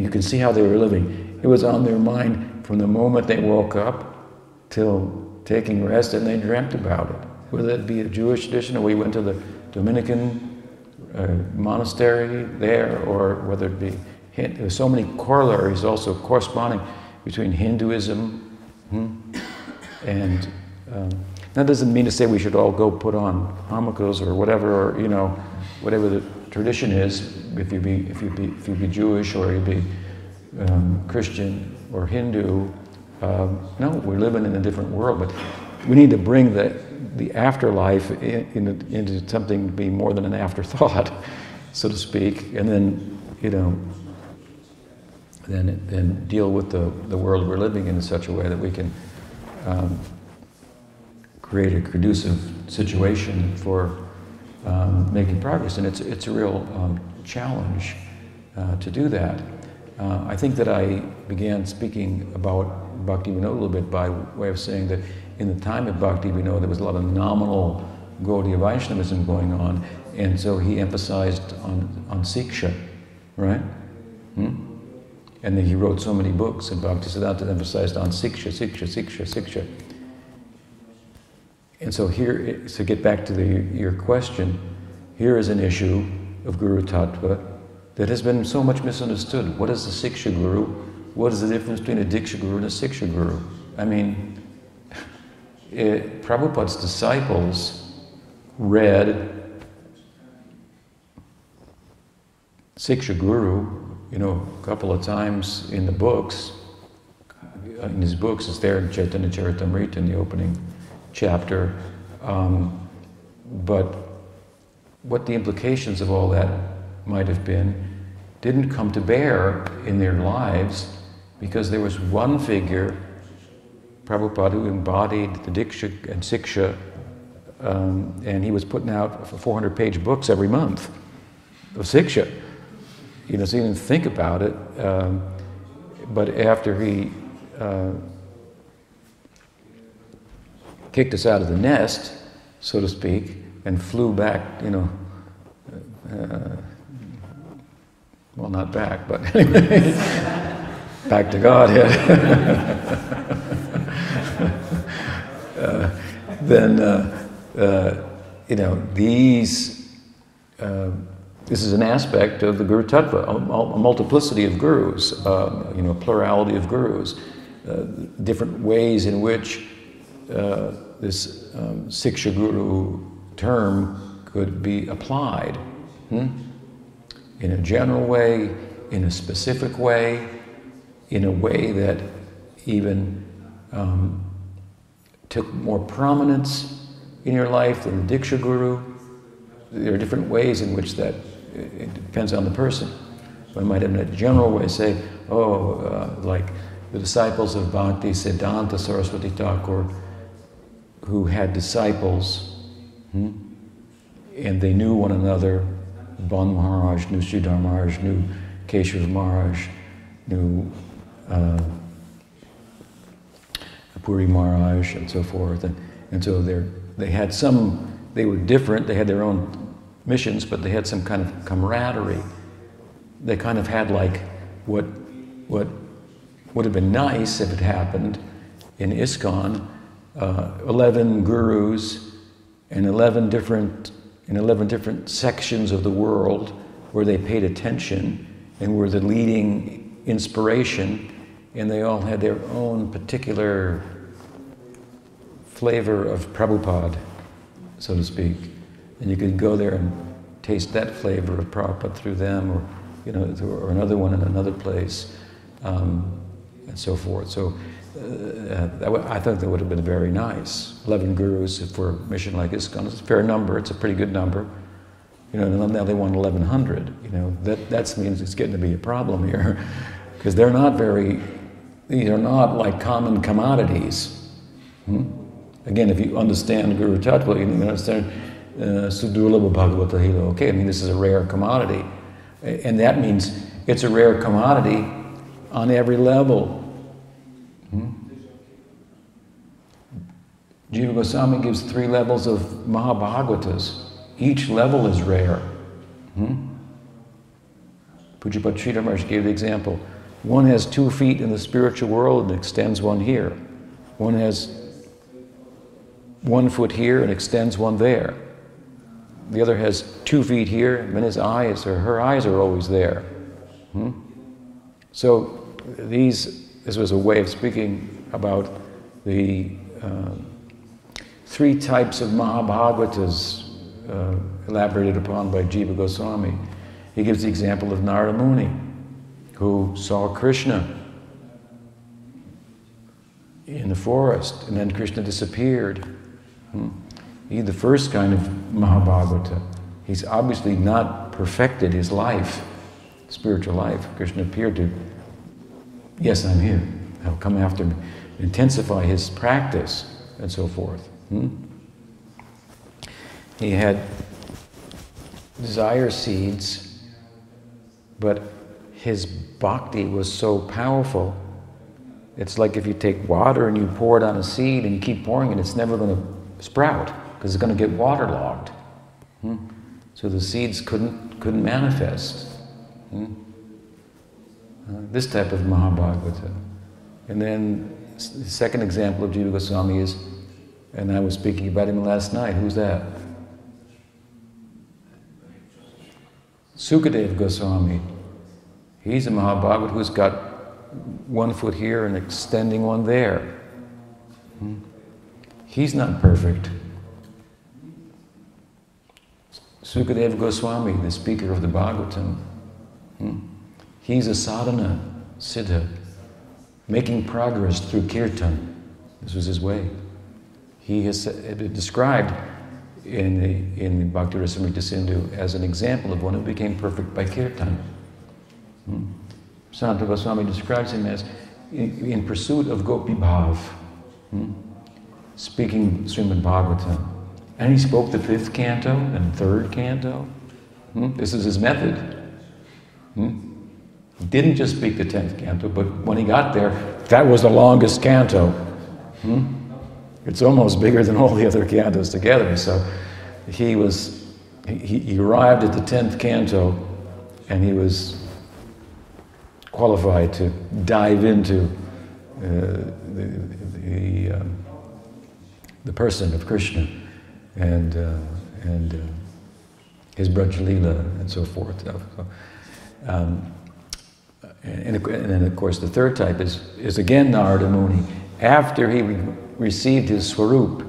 A: you can see how they were living. It was on their mind from the moment they woke up till taking rest, and they dreamt about it. Whether it be a Jewish tradition, or we went to the Dominican monastery there, or whether it be, there's so many corollaries also corresponding between Hinduism and that doesn't mean to say we should all go put on yarmulkes or whatever, or whatever the tradition is. If you be Jewish, or you be Christian or Hindu, no, we're living in a different world. But we need to bring the afterlife into something to be more than an afterthought, so to speak, and then then deal with the world we're living in such a way that we can create a conducive situation for making progress. And it's a real challenge to do that. I think that I began speaking about Bhakti-Vinod a little bit by way of saying that in the time of Bhakti-Vinod there was a lot of nominal Gaudiya Vaishnavism going on, and so he emphasized on Siksha, right? And then he wrote so many books, and Bhaktisiddhanta emphasized on Siksha, Siksha, Siksha, Siksha. And so here, to get back to your question, here is an issue of Guru Tattva that has been so much misunderstood. What is the Siksha Guru? What is the difference between a Diksha Guru and a Siksha Guru? I mean, Prabhupada's disciples read Siksha Guru, a couple of times in the books, in his books. It's there in Chaitanya Charitamrita in the opening chapter. But what the implications of all that might have been didn't come to bear in their lives, because there was one figure, Prabhupada, who embodied the Diksha and Siksha, and he was putting out 400-page books every month of Siksha. So he didn't think about it. But after he kicked us out of the nest, so to speak, and flew back, well, not back, but anyway, back to Godhead. This is an aspect of the Guru Tattva, a multiplicity of gurus, a plurality of gurus, different ways in which this Siksha Guru term could be applied. In a general way, in a specific way, in a way that even took more prominence in your life than the Diksha Guru. There are different ways in which that, it depends on the person. One might in a general way say, like the disciples of Bhakti Siddhanta Saraswati Thakur, who had disciples, and they knew one another. Ban Maharaj knew Sridhar Maharaj, knew Keshav Maharaj, knew Puri Maharaj, and so forth. And so they were different, they had their own missions, but they had some kind of camaraderie. They kind of had like what would have been nice if it happened in ISKCON, 11 gurus and 11 different sections of the world where they paid attention and were the leading inspiration, and they all had their own particular flavor of Prabhupada, so to speak. And you could go there and taste that flavor of Prabhupada through them, or another one in another place, and so forth. So I thought that would have been very nice. 11 gurus for a mission like ISKCON. It's a fair number. It's a pretty good number. And now they want 1,100. That means it's getting to be a problem here, because they're not these are not like common commodities. Again, if you understand Guru Tattva, you understand Sudurlabha Bhagavata Hila. Okay, this is a rare commodity. And that means it's a rare commodity on every level. Jiva Goswami gives 3 levels of Mahabhagavatas. Each level is rare. Pujyapat Sridhar Maharaj gave the example. One has 2 feet in the spiritual world and extends one here. One has 1 foot here and extends one there. The other has 2 feet here, and his eyes or her eyes are always there. So this was a way of speaking about the 3 types of Mahabhagavatas elaborated upon by Jiva Goswami. He gives the example of Narada Muni, who saw Krishna in the forest, and then Krishna disappeared. He's the first kind of Mahabhagavata. He's obviously not perfected his life, spiritual life. Krishna appeared to, yes, I'm here, I'll come after me, intensify his practice, and so forth. He had desire seeds, but his bhakti was so powerful. It's like if you take water and you pour it on a seed and you keep pouring it, it's never going to sprout because it's going to get waterlogged. So the seeds couldn't manifest. This type of Mahabhagavata. And then the second example of Jiva Goswami is, and I was speaking about him last night, who's that? Sukadeva Goswami. He's a Mahabhagavata who's got 1 foot here and extending one there. He's not perfect. Sukadeva Goswami, the speaker of the Bhagavatam, he's a sadhana siddha. making progress through kirtan. This was his way. He has described in the Bhakti Rasamrita Sindhu as an example of one who became perfect by kirtan. Sanata Goswami describes him as in pursuit of Gopi Bhav, speaking Srimad Bhagavatam. And he spoke the 5th canto and 3rd canto. This is his method. He didn't just speak the 10th canto, but when he got there, that was the longest canto. It's almost bigger than all the other cantos together. So he arrived at the 10th canto, and he was qualified to dive into the person of Krishna and his Braj Leela and so forth. And then, of course, the 3rd type is again Narada Muni. After he received his Swarup,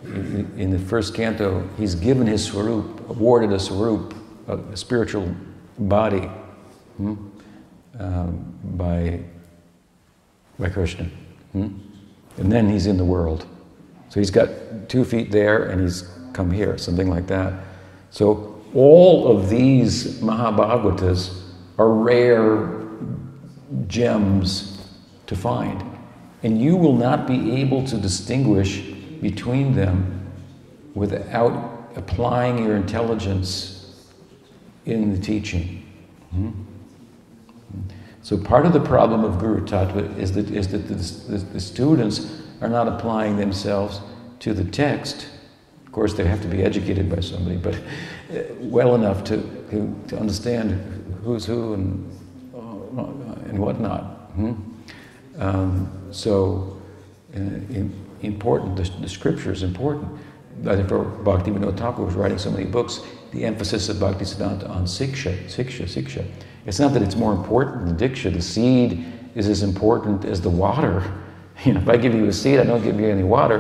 A: in the 1st canto, he's given his Swarup, awarded a Swarup, a spiritual body, by Krishna. And then he's in the world. So he's got 2 feet there and he's come here, something like that. So all of these Mahabhagavatas are rare gems to find. And you will not be able to distinguish between them without applying your intelligence in the teaching. So part of the problem of Guru Tattva is that the students are not applying themselves to the text. Of course, they have to be educated by somebody, but well enough to understand who's who and whatnot. Important, the scripture is important. Therefore, Bhaktivinoda Thakur was writing so many books, the emphasis of Bhaktisiddhanta on siksha. It's not that it's more important than diksha. The seed is as important as the water. If I give you a seed, I don't give you any water,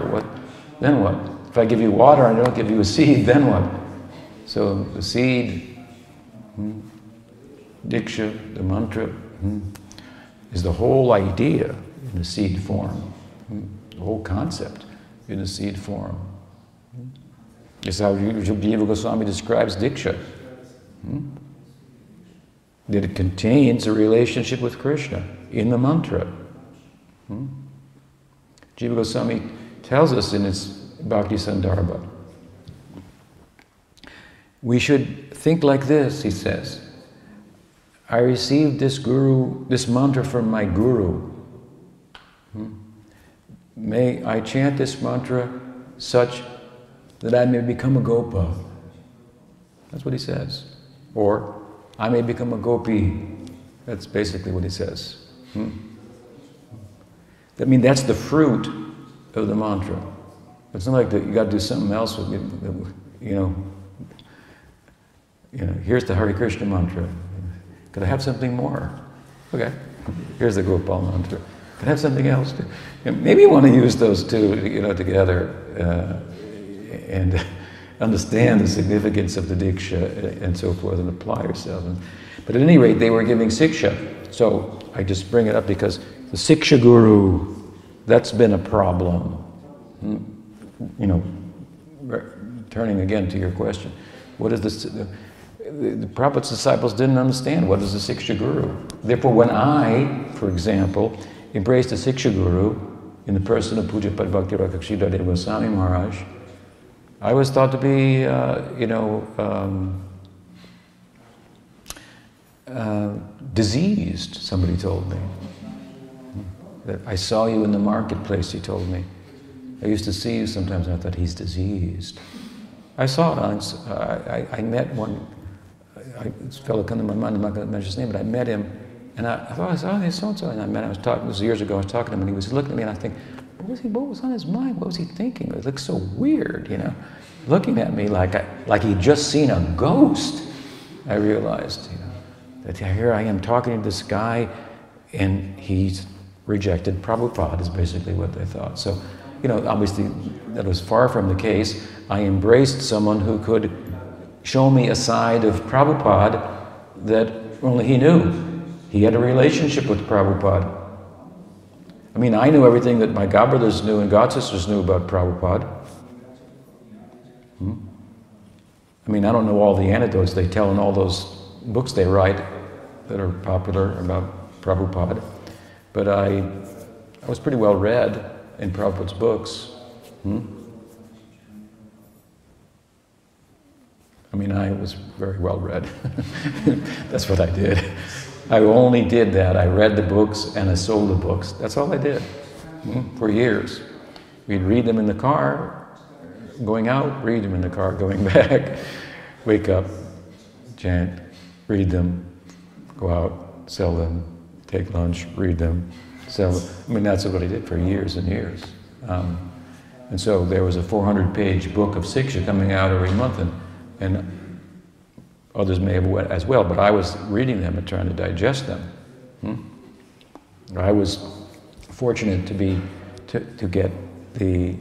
A: then what? If I give you water, I don't give you a seed, then what? So the seed, diksha, the mantra, is the whole idea in the seed form. The whole concept in the seed form. It's how Jiva Goswami describes diksha. That it contains a relationship with Krishna in the mantra. Jiva Goswami tells us in his Bhakti Sandarbha, we should think like this, he says. I received this mantra from my guru. May I chant this mantra such that I may become a gopa. That's what he says. Or, I may become a gopi. That's basically what he says. I mean, that's the fruit of the mantra. It's not like that you got to do something else with it, here's the Hare Krishna mantra. Could I have something more? Okay. Here's the Gopal mantra. Could I have something else? Maybe you want to use those two, together and understand the significance of the diksha and so forth and apply yourself. But at any rate, they were giving siksha. So I just bring it up because the siksha guru, that's been a problem. Turning again to your question, what is this? The Prabhupada's disciples didn't understand what is the siksha guru. Therefore, when I, for example, embraced the siksha guru in the person of Pujapad Bhakti Rakshidhar Deva Goswami Maharaj, I was thought to be, diseased, somebody told me. That I saw you in the marketplace, he told me. I used to see you sometimes and I thought, he's diseased. I saw it on, I met this fellow come to my mind, I'm not going to mention his name, but I met him, and I thought, he's so-and-so, and I met him, this was years ago, I was talking to him, and he was looking at me, and I think, what was on his mind? What was he thinking? It looked so weird, looking at me like he'd just seen a ghost. I realized, that here I am talking to this guy, and he's rejected Prabhupada, is basically what they thought. So, obviously, that was far from the case. I embraced someone who could show me a side of Prabhupada that only he knew. He had a relationship with Prabhupada. I mean, I knew everything that my godbrothers knew and godsisters knew about Prabhupada. I mean, I don't know all the anecdotes they tell in all those books they write that are popular about Prabhupada, but I was pretty well read in Prabhupada's books. I mean, I was very well read. That's what I did. I only did that. I read the books and I sold the books. That's all I did for years. We'd read them in the car, going out, read them in the car, going back, wake up, chant, read them, go out, sell them, take lunch, read them, sell them. I mean, that's what I did for years and years. And so there was a 400-page book of Siksha coming out every month, and others may have went as well, but I was reading them and trying to digest them. I was fortunate to get the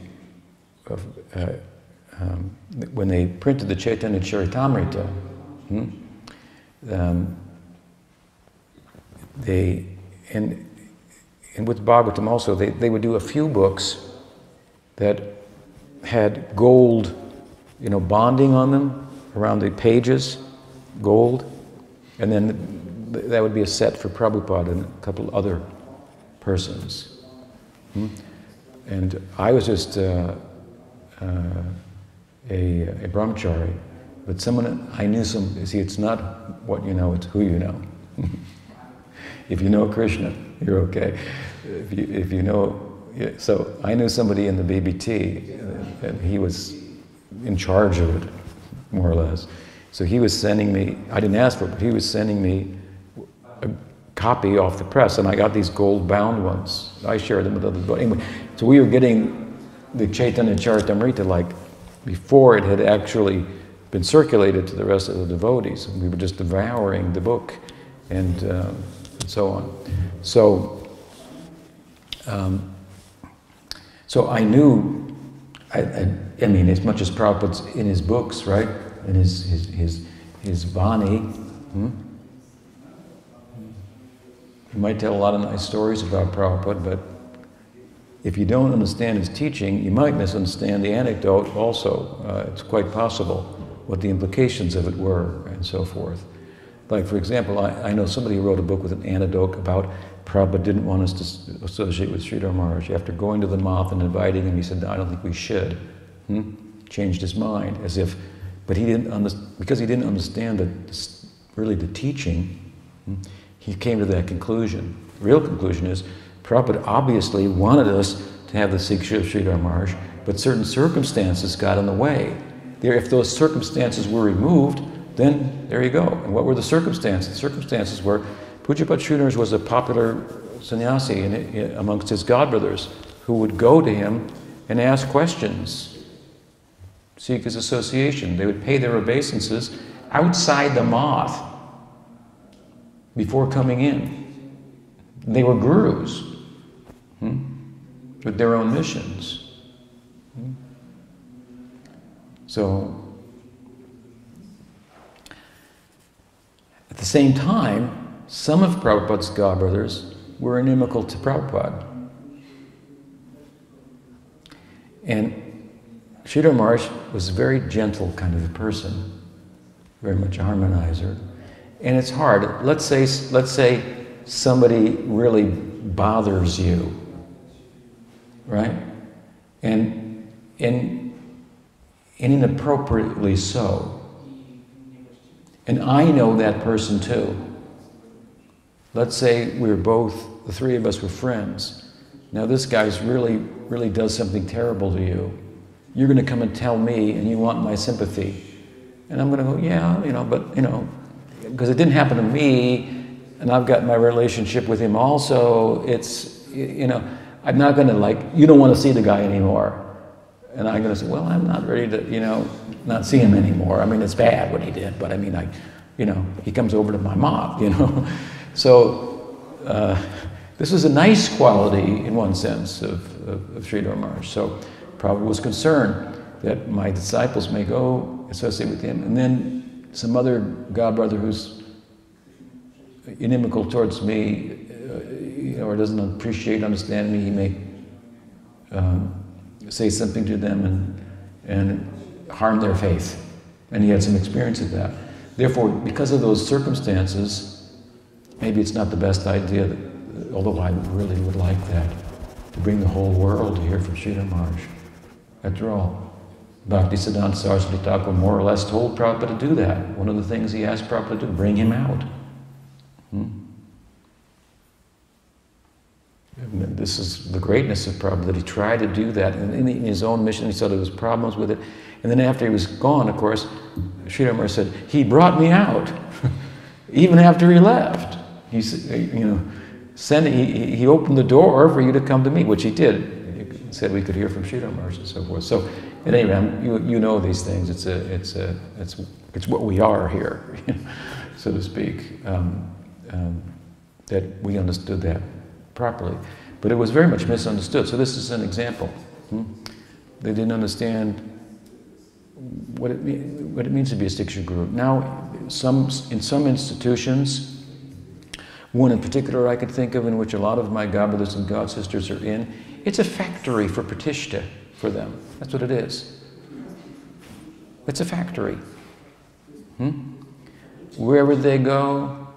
A: when they printed the Chaitanya Charitamrita, and with Bhagavatam also, they would do a few books that had gold, bonding on them around the pages, gold, and then that would be a set for Prabhupada and a couple other persons. And I was just a brahmachari, but someone I knew see, it's not what you know, it's who you know. If you know Krishna, you're okay. If you know, so I knew somebody in the BBT, and he was in charge of it, more or less. So he was sending me, I didn't ask for it, but he was sending me a copy off the press, and I got these gold-bound ones. I shared them with others. But anyway, so we were getting the Chaitanya Charitamrita like before it had actually been circulated to the rest of the devotees, and we were just devouring the book, and so on. So I knew, I mean, as much as Prabhupada's in his books, right, in his Vani, he might tell a lot of nice stories about Prabhupada, but if you don't understand his teaching, you might misunderstand the anecdote also. It's quite possible what the implications of it were, and so forth. Like, for example, I know somebody who wrote a book with an anecdote about Prabhupada didn't want us to associate with Sridhar Maharaj. After going to the moth and inviting him, he said, "No, I don't think we should." Changed his mind, as if, but he didn't because he didn't understand really the teaching, he came to that conclusion. The real conclusion is, Prabhupada obviously wanted us to have the Siksha of Sridhar Maharaj, but certain circumstances got in the way. If those circumstances were removed, then there you go. And what were the circumstances? The circumstances were Pujapat Sridhar was a popular sannyasi amongst his godbrothers who would go to him and ask questions, seek his association. They would pay their obeisances outside the moth before coming in. They were gurus with their own missions. So, at the same time, some of Prabhupada's godbrothers were inimical to Prabhupada. And Sridhar Maharaj was a very gentle kind of a person, very much a harmonizer. And it's hard. Let's say somebody really bothers you, right? And inappropriately so. And I know that person too. Let's say the three of us were friends. Now this guy's really does something terrible to you. You're going to come and tell me, and you want my sympathy. And I'm going to go, yeah, but because it didn't happen to me, and I've got my relationship with him also, it's, I'm not going to you don't want to see the guy anymore. And I'm going to say, well, I'm not ready to, not see him anymore. I mean, it's bad what he did, but I mean, he comes over to my moth, So, this is a nice quality, in one sense, of Sridhar Maharaj. So, Prabhupada was concerned that my disciples may go associate with him, and then some other godbrother who's inimical towards me, or doesn't appreciate, understand me, he may say something to them and harm their faith. And he had some experience of that. Therefore, because of those circumstances, maybe it's not the best idea, although I really would like that, to bring the whole world to hear from Sridhar Maharaj. After all, Bhaktisiddhanta Saraswati Thakur more or less told Prabhupada to do that. One of the things he asked Prabhupada to do, bring him out. And this is the greatness of Prabhupada, that he tried to do that. And in his own mission, he saw there was problems with it. And then after he was gone, of course, Sridhar Maharaj said, he brought me out, even after he left. He said, he opened the door for you to come to me, which he did. He said we could hear from Sridhar Maharaj and so forth. So, at any rate, you know these things. It's what we are here, so to speak. That we understood that properly, but it was very much misunderstood. So this is an example. They didn't understand what it means to be a Siksha Guru. Now, in some institutions, one in particular I could think of, in which a lot of my God brothers and God sisters are in, it's a factory for pratishtha for them. That's what it is. It's a factory. Wherever they go,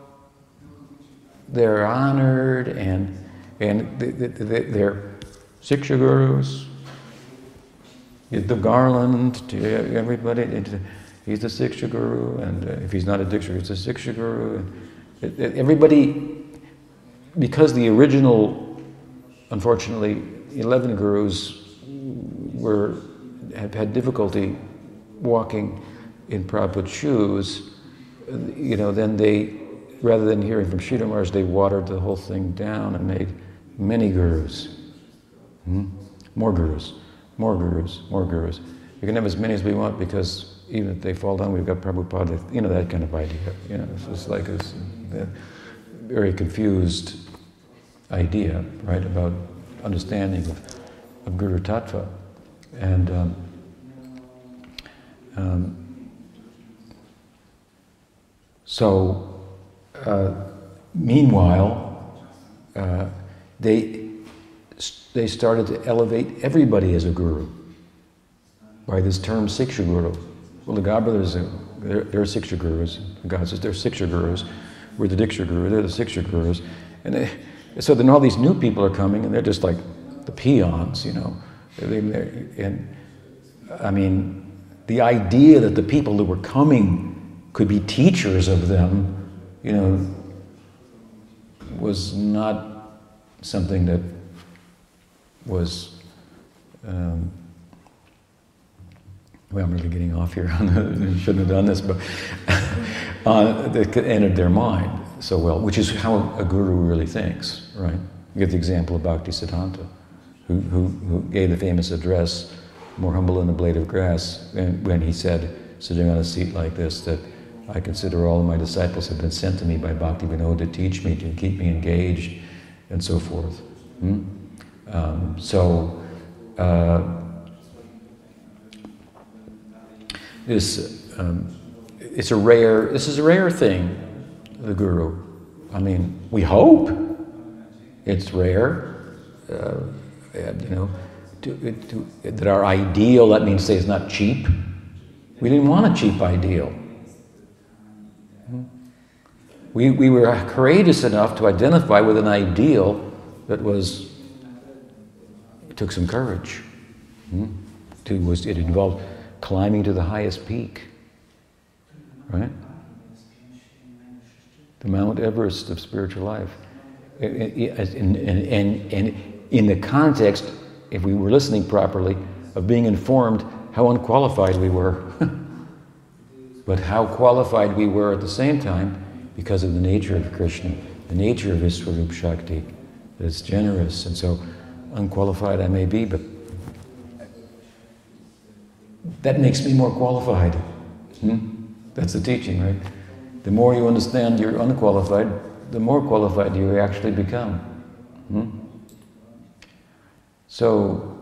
A: they're honored, and they're Siksha Gurus. Give the garland to everybody. He's the Siksha Guru, and if he's not a Diksha, he's a Siksha Guru. Everybody, because the original, unfortunately, 11 gurus have had difficulty walking in Prabhupada's shoes, then they, rather than hearing from Sridhar Maharaj, they watered the whole thing down and made many gurus. More gurus, more gurus, more gurus. You can have as many as we want, because even if they fall down, we've got Prabhupada, that kind of idea. It's just like a very confused idea, right, about understanding of Guru Tattva. And meanwhile, they started to elevate everybody as a guru by this term Siksha Guru. Well, the God brothers, they're Siksha Gurus. God says they're Siksha Gurus. We're the Diksha Guru, they're the Siksha Gurus. And so then all these new people are coming, and they're just like the peons, And I mean, the idea that the people that were coming could be teachers of them, was not something that was, well, I'm really getting off here. I shouldn't have done this, but that entered their mind so well, which is how a guru really thinks, right? You get the example of Bhaktisiddhanta, who gave the famous address, more humble than a blade of grass, when he said, sitting on a seat like this, that I consider all of my disciples have been sent to me by Bhaktivinoda to teach me, to keep me engaged, and so forth. This is a rare thing, the guru. I mean, we hope it's rare, that our ideal, that means say, is not cheap. We didn't want a cheap ideal. We were courageous enough to identify with an ideal that it took some courage. It involved climbing to the highest peak, right? The Mount Everest of spiritual life. And in the context, if we were listening properly, of being informed how unqualified we were. But how qualified we were at the same time because of the nature of Krishna, the nature of his Swarup Shakti, that it's generous. And so unqualified I may be, but that makes me more qualified. That's the teaching, right? The more you understand you're unqualified, the more qualified you actually become. So,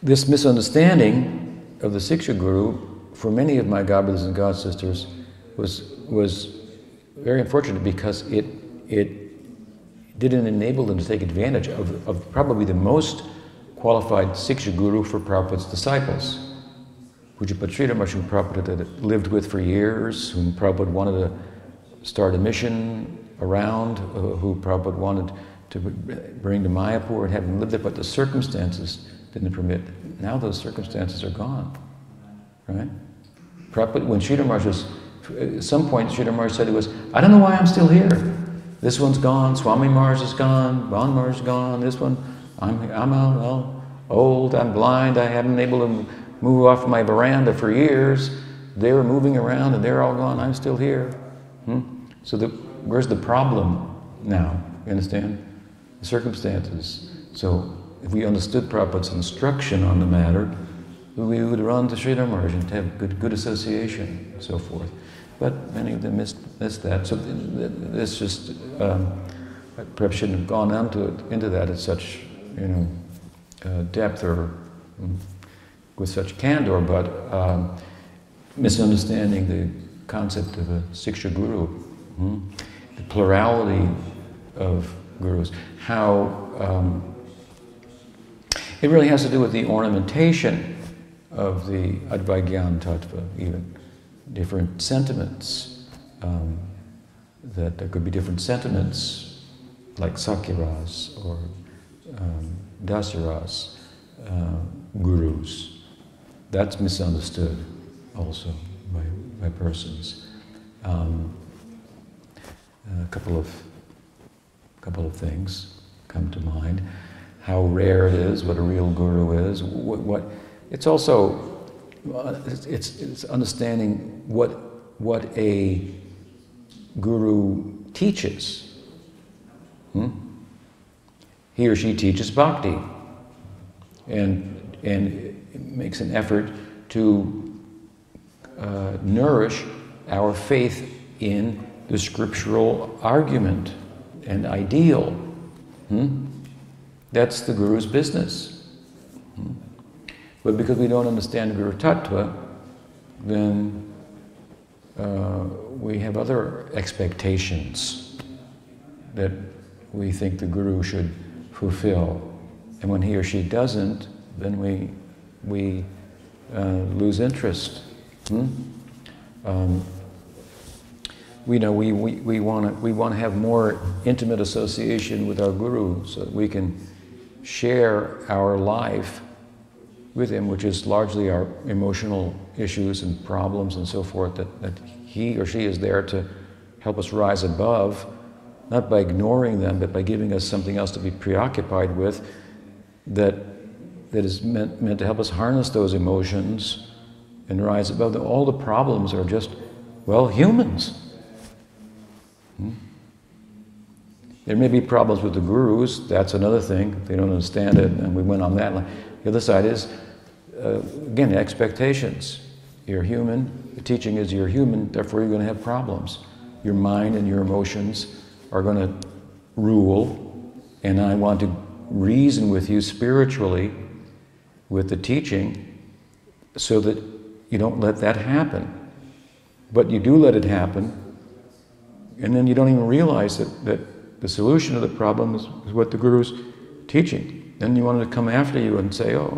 A: this misunderstanding of the Siksha Guru, for many of my God brothers and God sisters, was very unfortunate, because it didn't enable them to take advantage of probably the most qualified Siksha Guru for Prabhupada's disciples. Pujapad Sridhar Maharaj, whom Prabhupada had lived with for years, whom Prabhupada wanted to start a mission around, who Prabhupada wanted to bring to Mayapur and have him live there, but the circumstances didn't permit. Now those circumstances are gone, right? Prabhupada, when Sridhar Maharaj was, at some point Sridhar Maharaj said, I don't know why I'm still here. This one's gone, Swami Maharaj is gone, Van Maharaj is gone, this one, I'm old, I'm blind, I haven't been able to move off my veranda for years. They were moving around and they're all gone, I'm still here. So where's the problem now? You understand? The circumstances. So if we understood Prabhupada's instruction on the matter, we would run to Sridhar Maharaj and have good association and so forth. But many of them missed that. So this just, perhaps shouldn't have gone into that at such, depth or with such candor, but misunderstanding the concept of a Siksha Guru, the plurality of gurus, how it really has to do with the ornamentation of the Advaigyan Tattva, even different sentiments, that there could be different sentiments like Sakyaras or Dasaras gurus. That's misunderstood also by persons. A couple of things come to mind. How rare it is, what a real guru is. It's also it's understanding what a guru teaches. He or she teaches bhakti, and makes an effort to nourish our faith in the scriptural argument and ideal. That's the Guru's business. But because we don't understand Guru Tattva, then we have other expectations that we think the Guru should fulfill. And when he or she doesn't, then we lose interest. We want to have more intimate association with our Guru so that we can share our life with him, which is largely our emotional issues and problems and so forth, that he or she is there to help us rise above, not by ignoring them, but by giving us something else to be preoccupied with that is meant to help us harness those emotions and rise above them. All the problems are just, well, humans. There may be problems with the gurus, that's another thing. They don't understand it, and we went on that line. The other side is, again, expectations. You're human, the teaching is you're human, therefore you're going to have problems. Your mind and your emotions are going to rule, and I want to reason with you spiritually with the teaching so that you don't let that happen. But you do let it happen, and then you don't even realize that the solution to the problem is what the Guru's teaching. Then you want to come after you and say, oh,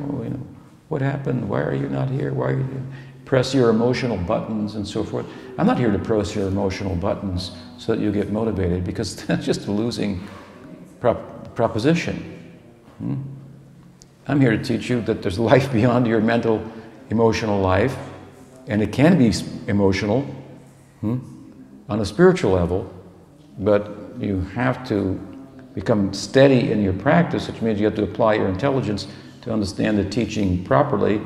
A: what happened? Why are you not here? Why are you press your emotional buttons and so forth? I'm not here to press your emotional buttons so that you get motivated, because that's just a losing proposition. I'm here to teach you that there's life beyond your mental, emotional life, and it can be emotional on a spiritual level, but you have to become steady in your practice, which means you have to apply your intelligence to understand the teaching properly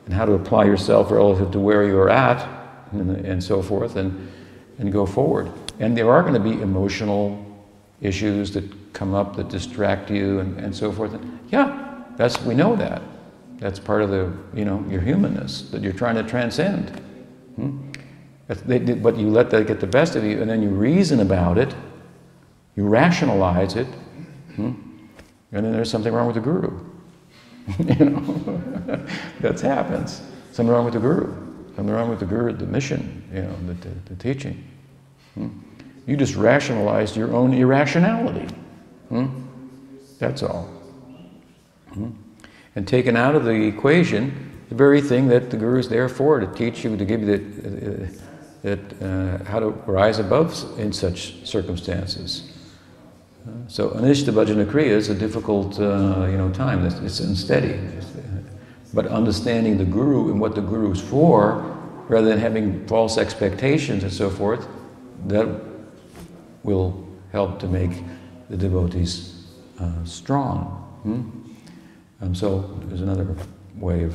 A: and how to apply yourself relative to where you're at and so forth, and go forward. And there are going to be emotional issues that come up that distract you and so forth. And yeah, we know that. That's part of the, your humanness that you're trying to transcend. But you let that get the best of you, and then you reason about it, you rationalize it, and then there's something wrong with the Guru. That happens. Something wrong with the Guru. Something wrong with the Guru, the mission, the teaching. You just rationalized your own irrationality. That's all. And taken out of the equation, the very thing that the Guru is there for, to teach you, to give you how to rise above in such circumstances. So Anishta Bhajana Kriya is a difficult time. It's unsteady. But understanding the Guru and what the Guru is for, rather than having false expectations and so forth, that will help to make the devotees strong. So there's another way of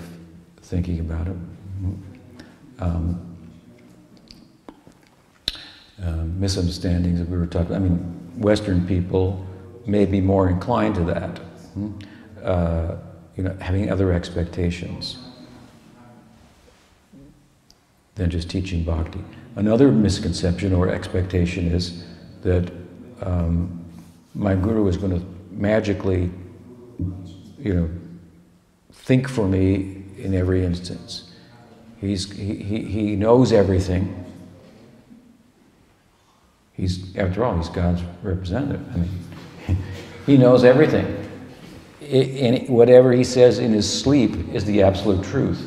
A: thinking about it. Misunderstandings that we were talking about. I mean, Western people may be more inclined to that, having other expectations than just teaching bhakti. Another misconception or expectation is that my Guru is going to magically, think for me in every instance. He knows everything. After all, he's God's representative. I mean, he knows everything. And whatever he says in his sleep is the absolute truth.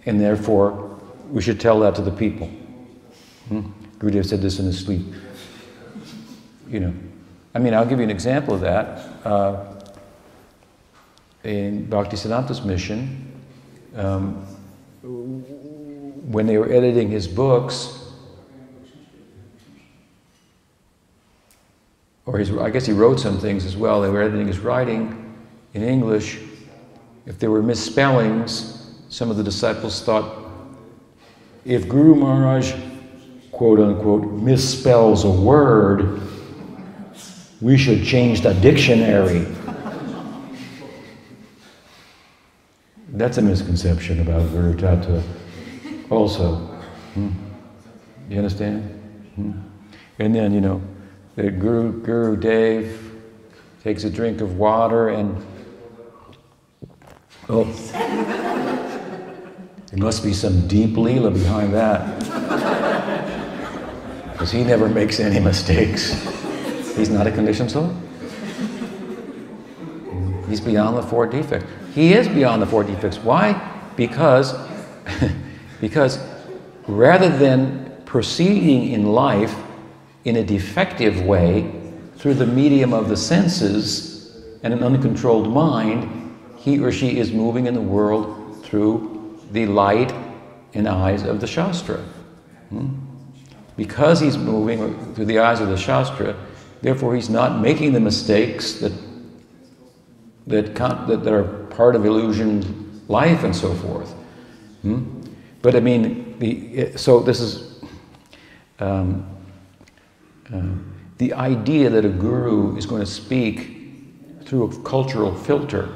A: And therefore, we should tell that to the people. Gurudev said this in his sleep. I mean, I'll give you an example of that. In Bhaktisiddhanta's mission, when they were editing his books, I guess he wrote some things as well. They were editing his writing in English. If there were misspellings, some of the disciples thought, if Guru Maharaj, quote unquote, misspells a word, we should change the dictionary. That's a misconception about Guru Tattva also. You understand? And then, the Guru Dev takes a drink of water and, there must be some deep leela behind that. Because he never makes any mistakes. He's not a conditioned soul. He's beyond the four defects. He is beyond the four defects. Why? Because rather than proceeding in life in a defective way through the medium of the senses and an uncontrolled mind, he or she is moving in the world through the light and eyes of the Shastra. Because he's moving through the eyes of the Shastra, therefore he's not making the mistakes that are part of illusion life and so forth. But I mean, so this is the idea that a guru is going to speak through a cultural filter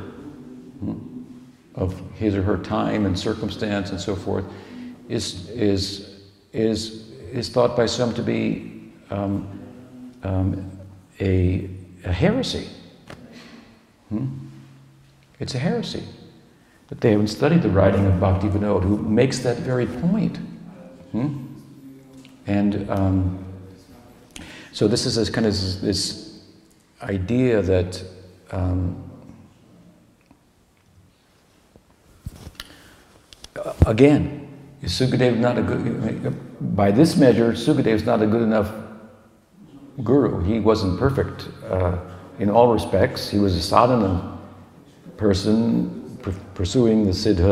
A: of his or her time and circumstance and so forth is thought by some to be a heresy. It's a heresy. But they haven't studied the writing of Bhaktivinoda, who makes that very point. And so this is this idea that again, is Sukadev not a good? By this measure, Sukadev is not a good enough guru. He wasn't perfect in all respects. He was a sadhana person pursuing the siddha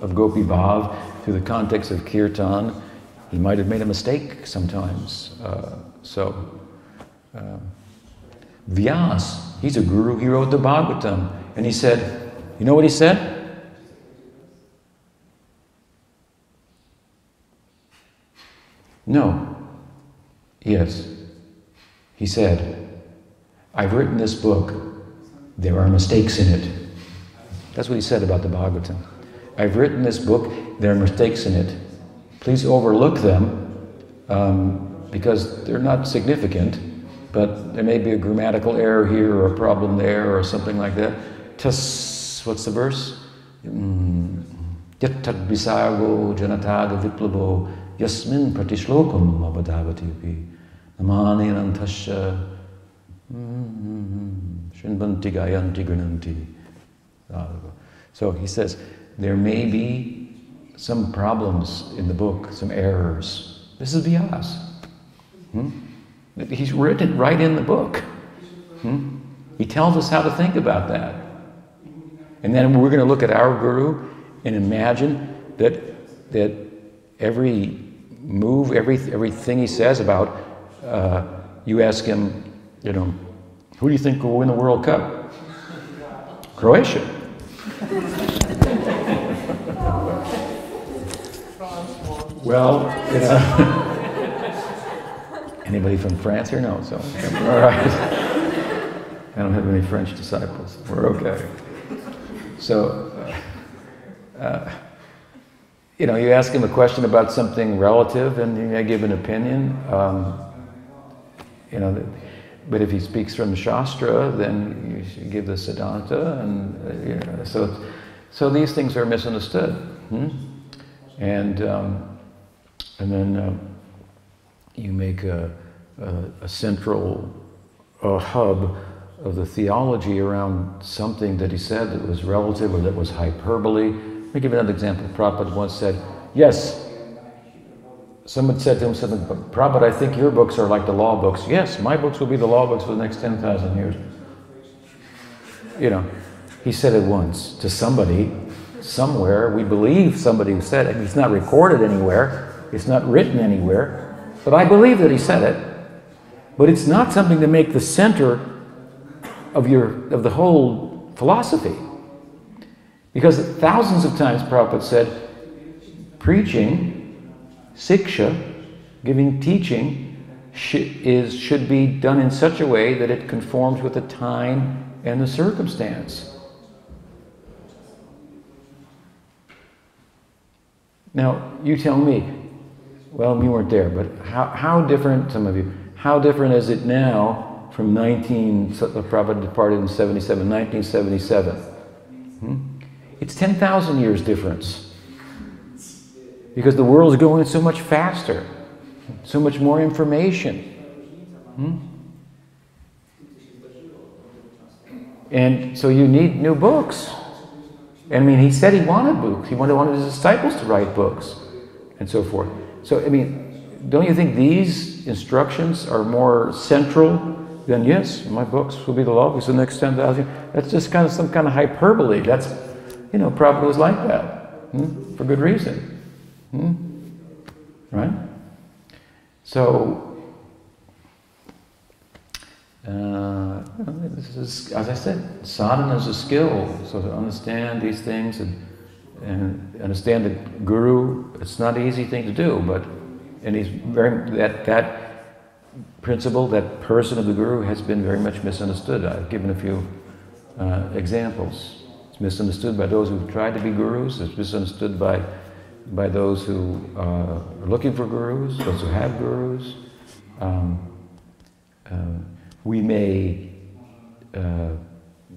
A: of Gopi Bhav through the context of kirtan. He might have made a mistake sometimes. Vyas, he's a guru. He wrote the Bhagavatam, and he said, you know what he said? No. Yes. He said, I've written this book. There are mistakes in it. That's what he said about the Bhagavatam. I've written this book. There are mistakes in it. Please overlook them because they're not significant, but there may be a grammatical error here or a problem there or something like that. What's the verse? Yattad visago janataga viplavo yasmin pratishlokam abhadavati namani anantasya Shinvanti gayanti gunanti. So he says, there may be some problems in the book, some errors. This is Vyas. He's written it right in the book. He tells us how to think about that. And then we're going to look at our Guru and imagine that every move, everything he says about, you ask him, who do you think will win the World Cup? Croatia. Well, anybody from France here? No, so, all right. I don't have any French disciples. We're okay. So, you ask him a question about something relative and he may give an opinion. But if he speaks from the Shastra, then you should give the Siddhanta, and so these things are misunderstood. And then you make a central hub of the theology around something that he said that was relative or that was hyperbole. Let me give you another example. Prabhupada once said, yes, someone said to him something, Prabhupada, I think your books are like the law books. Yes, my books will be the law books for the next 10,000 years. He said it once to somebody, somewhere. We believe somebody who said it. It's not recorded anywhere. It's not written anywhere. But I believe that he said it. But it's not something to make the center of the whole philosophy. Because thousands of times Prabhupada said, preaching, siksha, giving teaching, should be done in such a way that it conforms with the time and the circumstance. Now, you tell me, well, you weren't there, but how different, some of you, how different is it now from Prabhupada departed in 1977? It's 10,000 years difference. Because the world is going so much faster, so much more information. And so you need new books. I mean, he said he wanted books. He wanted his disciples to write books and so forth. So, I mean, don't you think these instructions are more central than, yes, my books will be the law books the next 10,000? That's just kind of some kind of hyperbole. That's, Prabhupada was like that, for good reason. Right? So, this is, as I said, sadhana is a skill. So to understand these things and understand the Guru, it's not an easy thing to do, and he's that principle, that person of the Guru has been very much misunderstood. I've given a few examples. It's misunderstood by those who've tried to be gurus. It's misunderstood by those who are looking for gurus, those who have gurus. We may,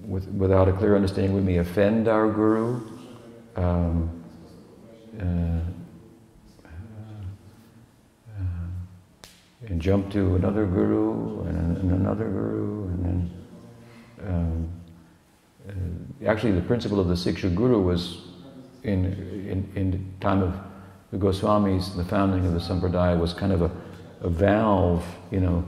A: without a clear understanding, we may offend our guru. And jump to another guru and another guru, and then actually the principle of the Siksha Guru was in the time of the Goswamis, the founding of the Sampradaya, was kind of a valve, in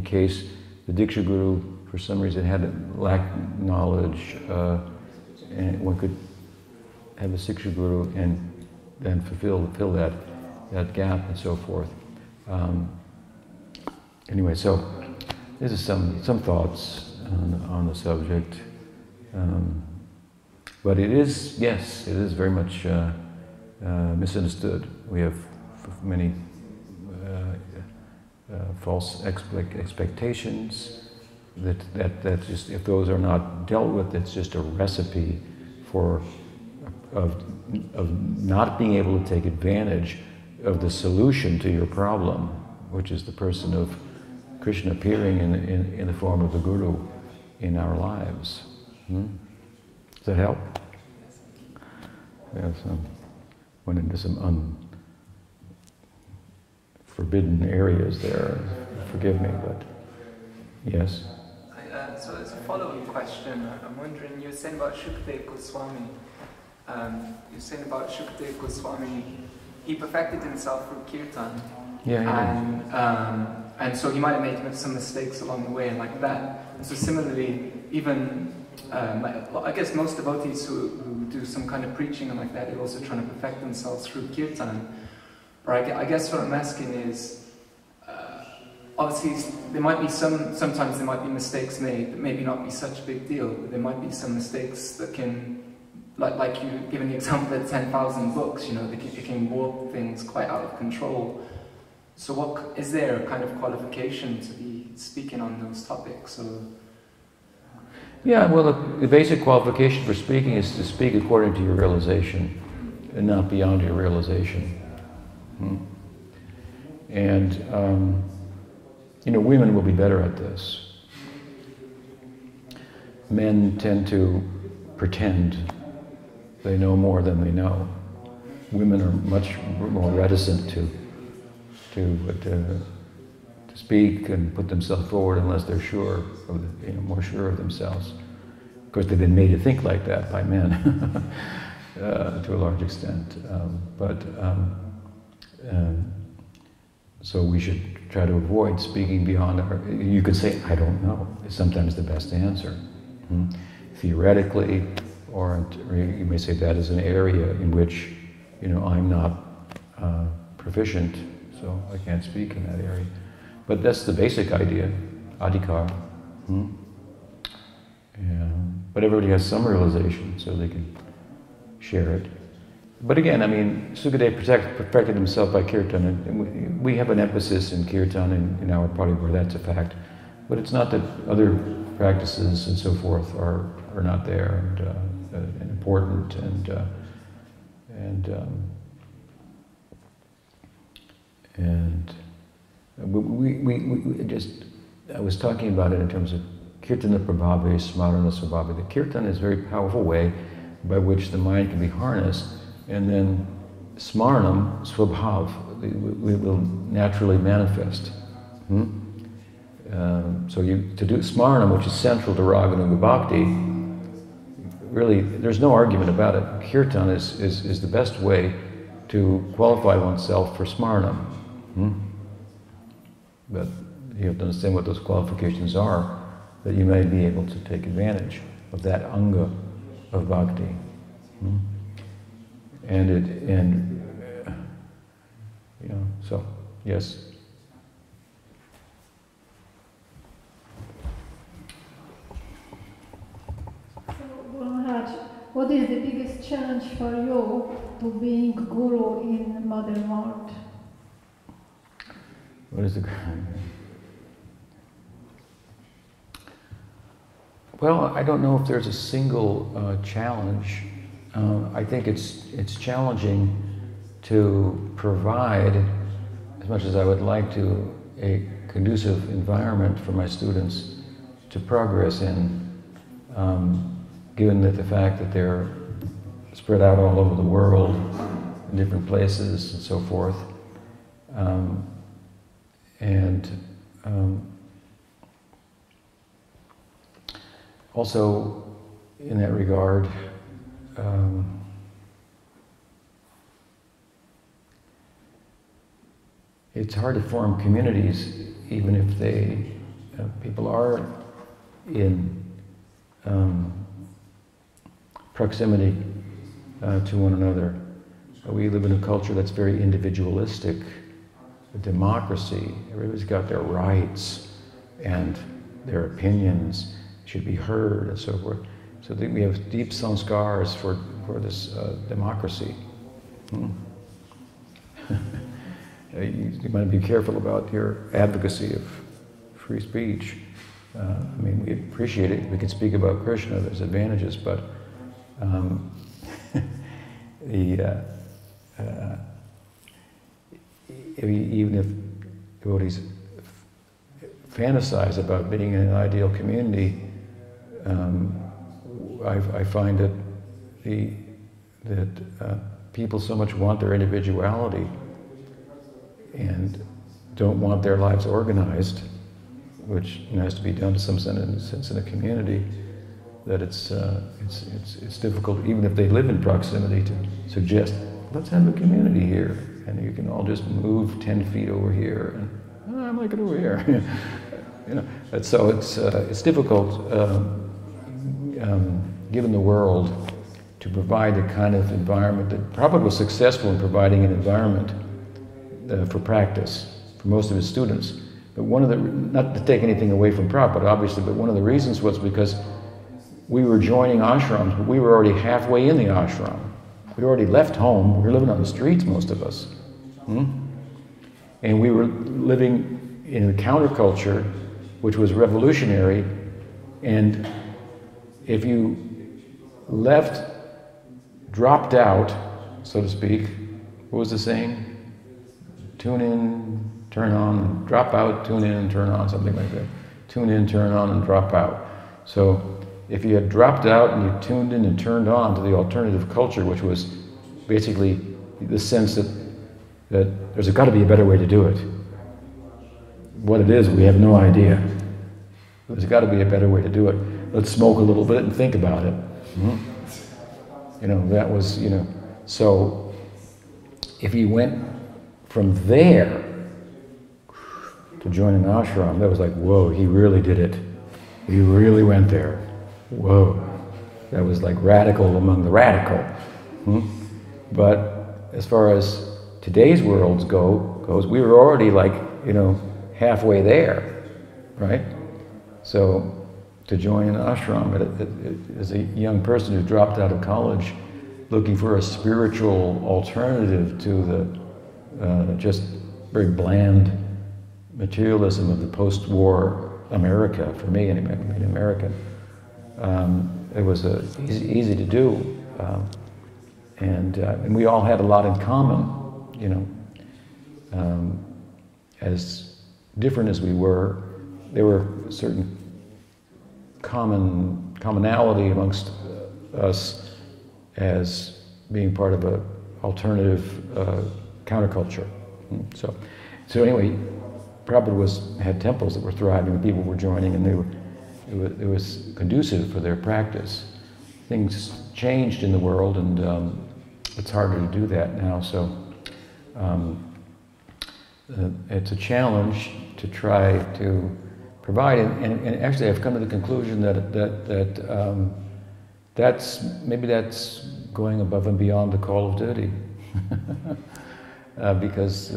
A: case the Diksha Guru for some reason lacked knowledge, and one could have a Siksha Guru and then fill that gap and so forth. Anyway, so this is some thoughts on the subject. But it is, yes, it is very much misunderstood. We have many false expectations that just, if those are not dealt with, it's just a recipe of not being able to take advantage of the solution to your problem, which is the person of Krishna appearing in the form of the Guru in our lives. Does that help? Yes, went into some forbidden areas there, forgive me, but yes.
B: So as a follow-up question, I'm wondering, you were saying about Shukadeva Goswami. You're saying about Shukadeva Goswami, he perfected himself through kirtan. And so he might have made some mistakes along the way and like that. And so similarly, even I guess most devotees who do some kind of preaching and like that, they're also trying to perfect themselves through kirtan. Or I guess what I'm asking is, obviously there might be sometimes there might be mistakes made that maybe not be such a big deal, but there might be some mistakes that can, like you giving the example of 10,000 books, you know, it can warp things quite out of control. So is there a kind of qualification to be speaking on those topics? Or?
A: Yeah, well, the basic qualification for speaking is to speak according to your realization and not beyond your realization. And, you know, women will be better at this. Men tend to pretend they know more than they know. Women are much more reticent to speak and put themselves forward unless they're sure of more sure of themselves. Of course, they've been made to think like that by men to a large extent. So we should try to avoid speaking beyond our. You could say, "I don't know," is sometimes the best answer. Theoretically, or you may say that is an area in which, you know, I'm not proficient, so I can't speak in that area. But that's the basic idea, adhikar. But everybody has some realization, so they can share it. But again, I mean, Sukadeva perfected himself by kirtan, and we have an emphasis in kirtan in our party where that's a fact. But it's not that other practices and so forth are not there and important we just, I was talking about it in terms of kirtana prabhave, smarana svabhave. The kirtan is a very powerful way by which the mind can be harnessed, and then smaranam, svabhav, will naturally manifest. So to do smaranam, which is central to raganuga bhakti, really, there's no argument about it. Kirtan is the best way to qualify oneself for smaranam. But you have to understand what those qualifications are, that you may be able to take advantage of that anga of bhakti. So, yes.
C: What is the biggest challenge for you to being guru in modern world?
A: What is the? Well, I don't know if there's a single challenge. I think it's challenging to provide, as much as I would like to, a conducive environment for my students to progress in. Given that the fact that they're spread out all over the world, in different places and so forth. Also, in that regard, it's hard to form communities even if people are in proximity to one another. We live in a culture that's very individualistic, a democracy. Everybody's got their rights and their opinions should be heard and so forth. So I think we have deep sanskars for this democracy. You might be careful about your advocacy of free speech. I mean, we appreciate it. We can speak about Krishna, there's advantages, but even if devotees fantasize about being in an ideal community, I find that people so much want their individuality, and don't want their lives organized, which has to be done to some sense in a community, that it's difficult, even if they live in proximity, to suggest, let's have a community here, and you can all just move 10 feet over here, and I like it over here. And so it's difficult, given the world, to provide the kind of environment that Prabhupada was successful in providing an environment for practice for most of his students. But one of the, not to take anything away from Prabhupada, obviously, but one of the reasons was because we were joining ashrams, but we were already halfway in the ashram. We already left home. We were living on the streets, most of us. And we were living in a counterculture, which was revolutionary. And if you left, dropped out, so to speak, what was the saying? Tune in, turn on, drop out, tune in, turn on, something like that. Tune in, turn on, and drop out. So if you had dropped out and you tuned in and turned on to the alternative culture, which was basically the sense that there's got to be a better way to do it. What it is, we have no idea. There's got to be a better way to do it. Let's smoke a little bit and think about it. That was, so if you went from there to join an ashram, that was like, whoa, he really did it. He really went there. Whoa. That was like radical among the radical. But as far as today's worlds goes, we were already like, halfway there, right? So to join an ashram as a young person who dropped out of college looking for a spiritual alternative to the just very bland materialism of the post-war America, for me anyway, being American, it was easy to do. And we all had a lot in common, as different as we were. There were certain commonality amongst us as being part of an alternative counterculture. So anyway, Prabhupada had temples that were thriving, people were joining, and it was conducive for their practice. Things changed in the world, and it's harder to do that now. So it's a challenge to try to provide, and actually I've come to the conclusion that's going above and beyond the call of duty, because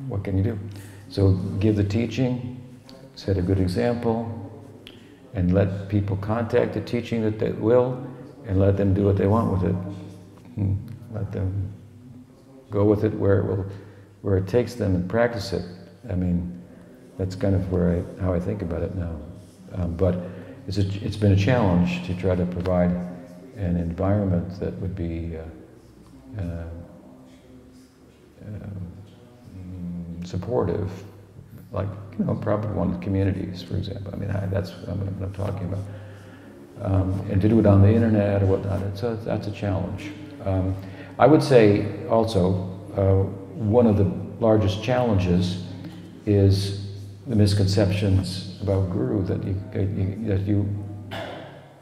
A: what can you do? So give the teaching, set a good example, and let people contact the teaching that they will, and let them do what they want with it. Let them go with it where it takes them and practice it. I mean, that's kind of how I think about it now. But it's been a challenge to try to provide an environment that would be supportive, like Prabhupada wanted communities, for example. I mean, that's what I'm talking about. And to do it on the internet or whatnot, that's a challenge. I would say also one of the largest challenges is the misconceptions about Guru that you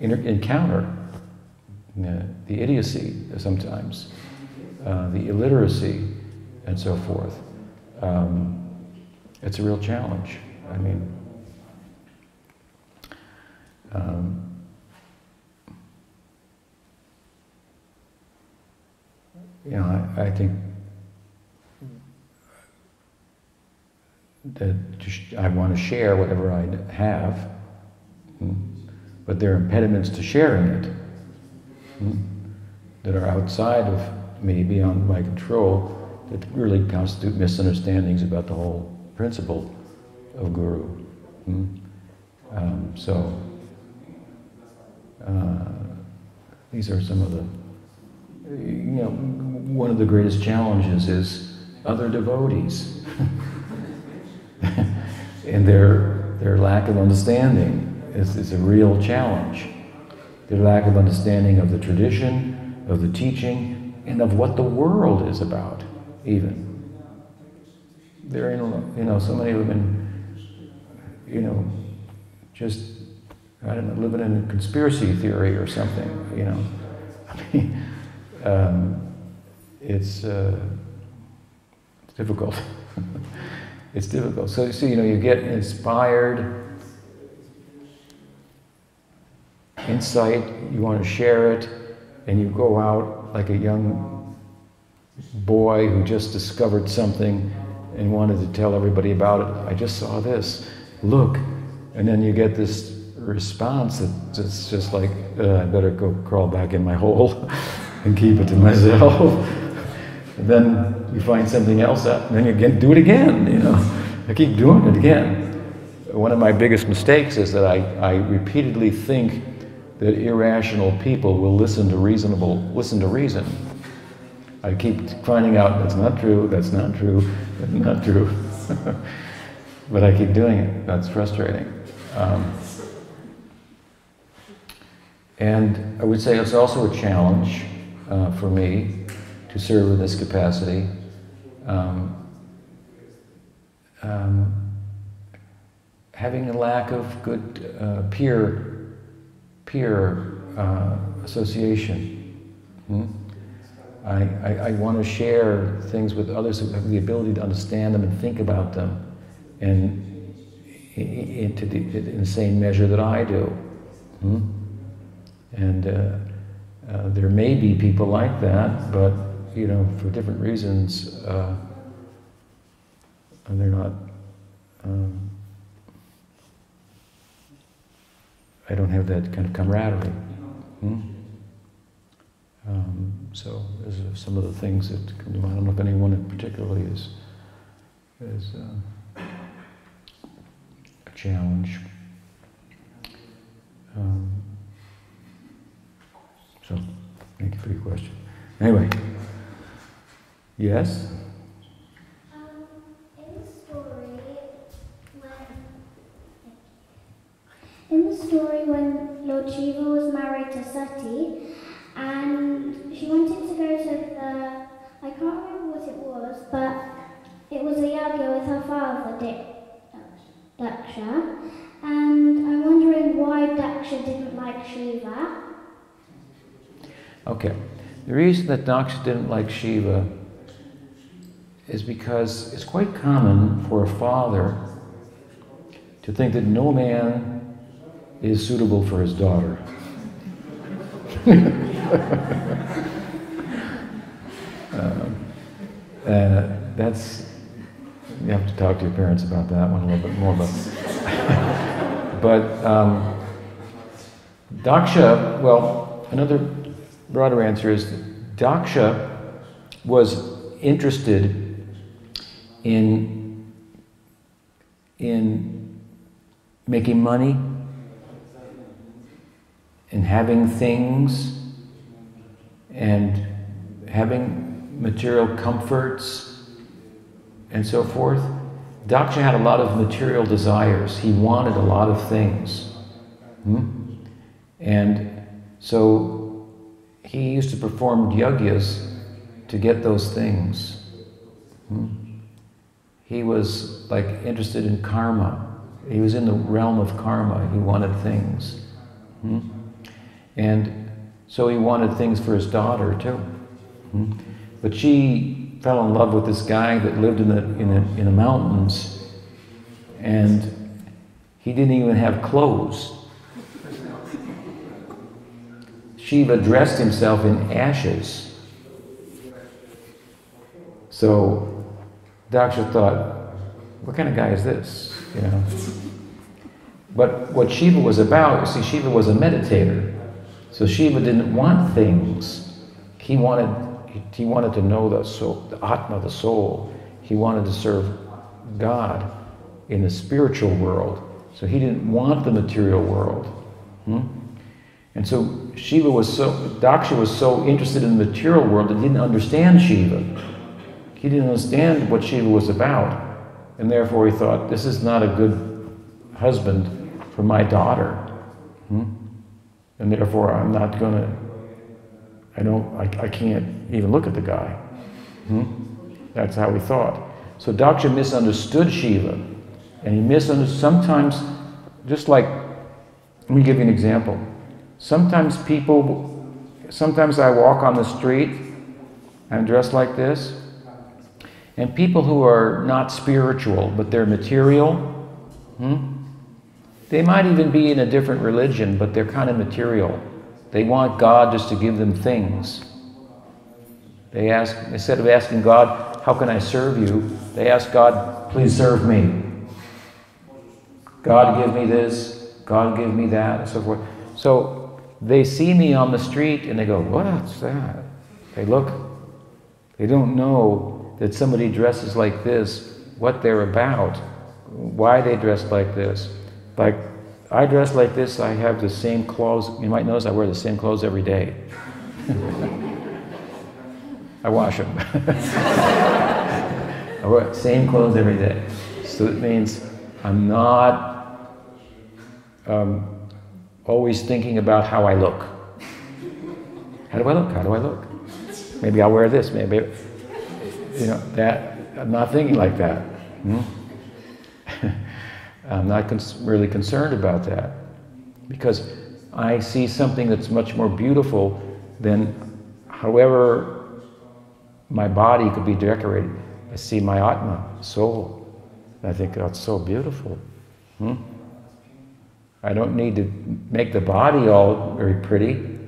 A: encounter, the idiocy sometimes, the illiteracy, and so forth. It's a real challenge. I mean, I think that I want to share whatever I have, but there are impediments to sharing it that are outside of me, beyond my control, that really constitute misunderstandings about the whole principle of Guru. These are some of the, one of the greatest challenges is other devotees and their lack of understanding is a real challenge. Their lack of understanding of the tradition, of the teaching, and of what the world is about, even. they're in, you know, so many of them in, you know, just, I don't know, living in a conspiracy theory or something, you know. I mean, it's difficult. It's difficult. So you know, you get inspired, insight, you want to share it, and you go out like a young boy who just discovered something and wanted to tell everybody about it. I just saw this, look. And then you get this response that's just like, I better go crawl back in my hole and keep it to myself. And then you find something else out, and then you do it again, you know. I keep doing it again. One of my biggest mistakes is that I repeatedly think that irrational people will listen to reason. I keep finding out that's not true, that's not true, that's not true. But I keep doing it. That's frustrating. And I would say it's also a challenge for me to serve in this capacity. Having a lack of good peer association. I want to share things with others who have the ability to understand them and think about them, and in the same measure that I do. And there may be people like that, but you know, for different reasons, they're not. I don't have that kind of camaraderie. So those are some of the things that come to mind. I don't know if anyone in particularly is a challenge. So, thank you for your question. Anyway, yes?
D: In the story when Lord Shiva was married to Sati, and she wanted to go to the, I can't remember what it was, but it was a yagya with her father, Daksha, and I'm wondering why Daksha didn't like Shiva.
A: Okay. The reason that Daksha didn't like Shiva is because it's quite common for a father to think that no man is suitable for his daughter. That's, you have to talk to your parents about that one a little bit more. But Daksha, well, another broader answer is Daksha was interested in making money, in having things, and having material comforts, and so forth. Daksha had a lot of material desires. He wanted a lot of things. And so he used to perform yagyas to get those things. He was like interested in karma. He was in the realm of karma. He wanted things. And so he wanted things for his daughter too. But she fell in love with this guy that lived in the mountains, and he didn't even have clothes. Shiva dressed himself in ashes. So Daksha thought, what kind of guy is this? You know. But what Shiva was about, you see, Shiva was a meditator. So Shiva didn't want things. He wanted to know the soul, the Atma, the soul. He wanted to serve God in the spiritual world. So he didn't want the material world. And so Daksha was so interested in the material world that he didn't understand Shiva. He didn't understand what Shiva was about. And therefore he thought, this is not a good husband for my daughter. And therefore I'm not gonna, I can't even look at the guy. That's how he thought.
E: So Daksha misunderstood Shiva. And he misunderstood, sometimes, just like, let me give you an example. Sometimes I walk on the street, I'm dressed like this, and people who are not spiritual, but they're material, they might even be in a different religion, but they're kind of material. They want God just to give them things. They ask, instead of asking God, how can I serve you? They ask God, please serve me. God give me this, God give me that, and so forth. So they see me on the street and they go, what's that? They look. They don't know that somebody dresses like this, what they're about, why they dress like this. Like, I dress like this, I have the same clothes. You might notice I wear the same clothes every day. I wash them. I wear the same clothes every day. So it means I'm not always thinking about how I look. How do I look? How do I look? Maybe I'll wear this, maybe, you know, that. I'm not thinking like that. I'm not really concerned about that, because I see something that's much more beautiful than however my body could be decorated. I see my Atma, soul. And I think that's so beautiful. I don't need to make the body all very pretty,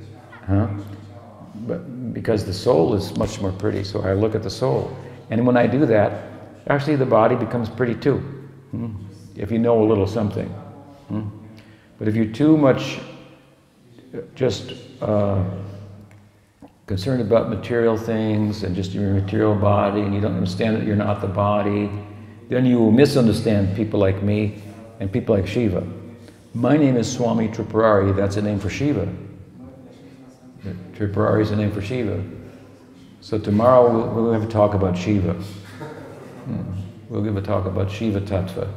E: but because the soul is much more pretty, so I look at the soul. And when I do that, actually the body becomes pretty too, if you know a little something. But if you're too much just concerned about material things and just your material body, and you don't understand that you're not the body, then you will misunderstand people like me and people like Shiva. My name is Swami Tripurari, that's a name for Shiva. Tripurari is a name for Shiva. So tomorrow we'll have a talk about Shiva. We'll give a talk about Shiva Tattva.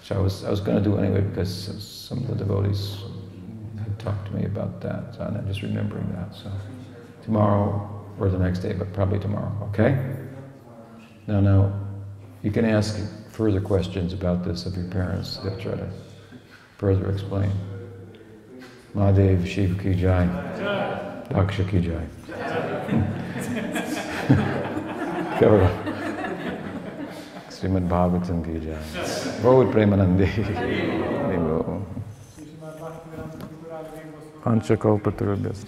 E: So I was going to do it anyway because some of the devotees had talked to me about that. So I'm just remembering that. So tomorrow or the next day, but probably tomorrow, okay? Now, you can ask further questions about this of your parents. They'll try to further explain. Mahadev Shiva ki jai. Daksha ki jai. Srimad Bhagavatam ki jai. Bhavad Premanande. Panchakalpatarabhyas.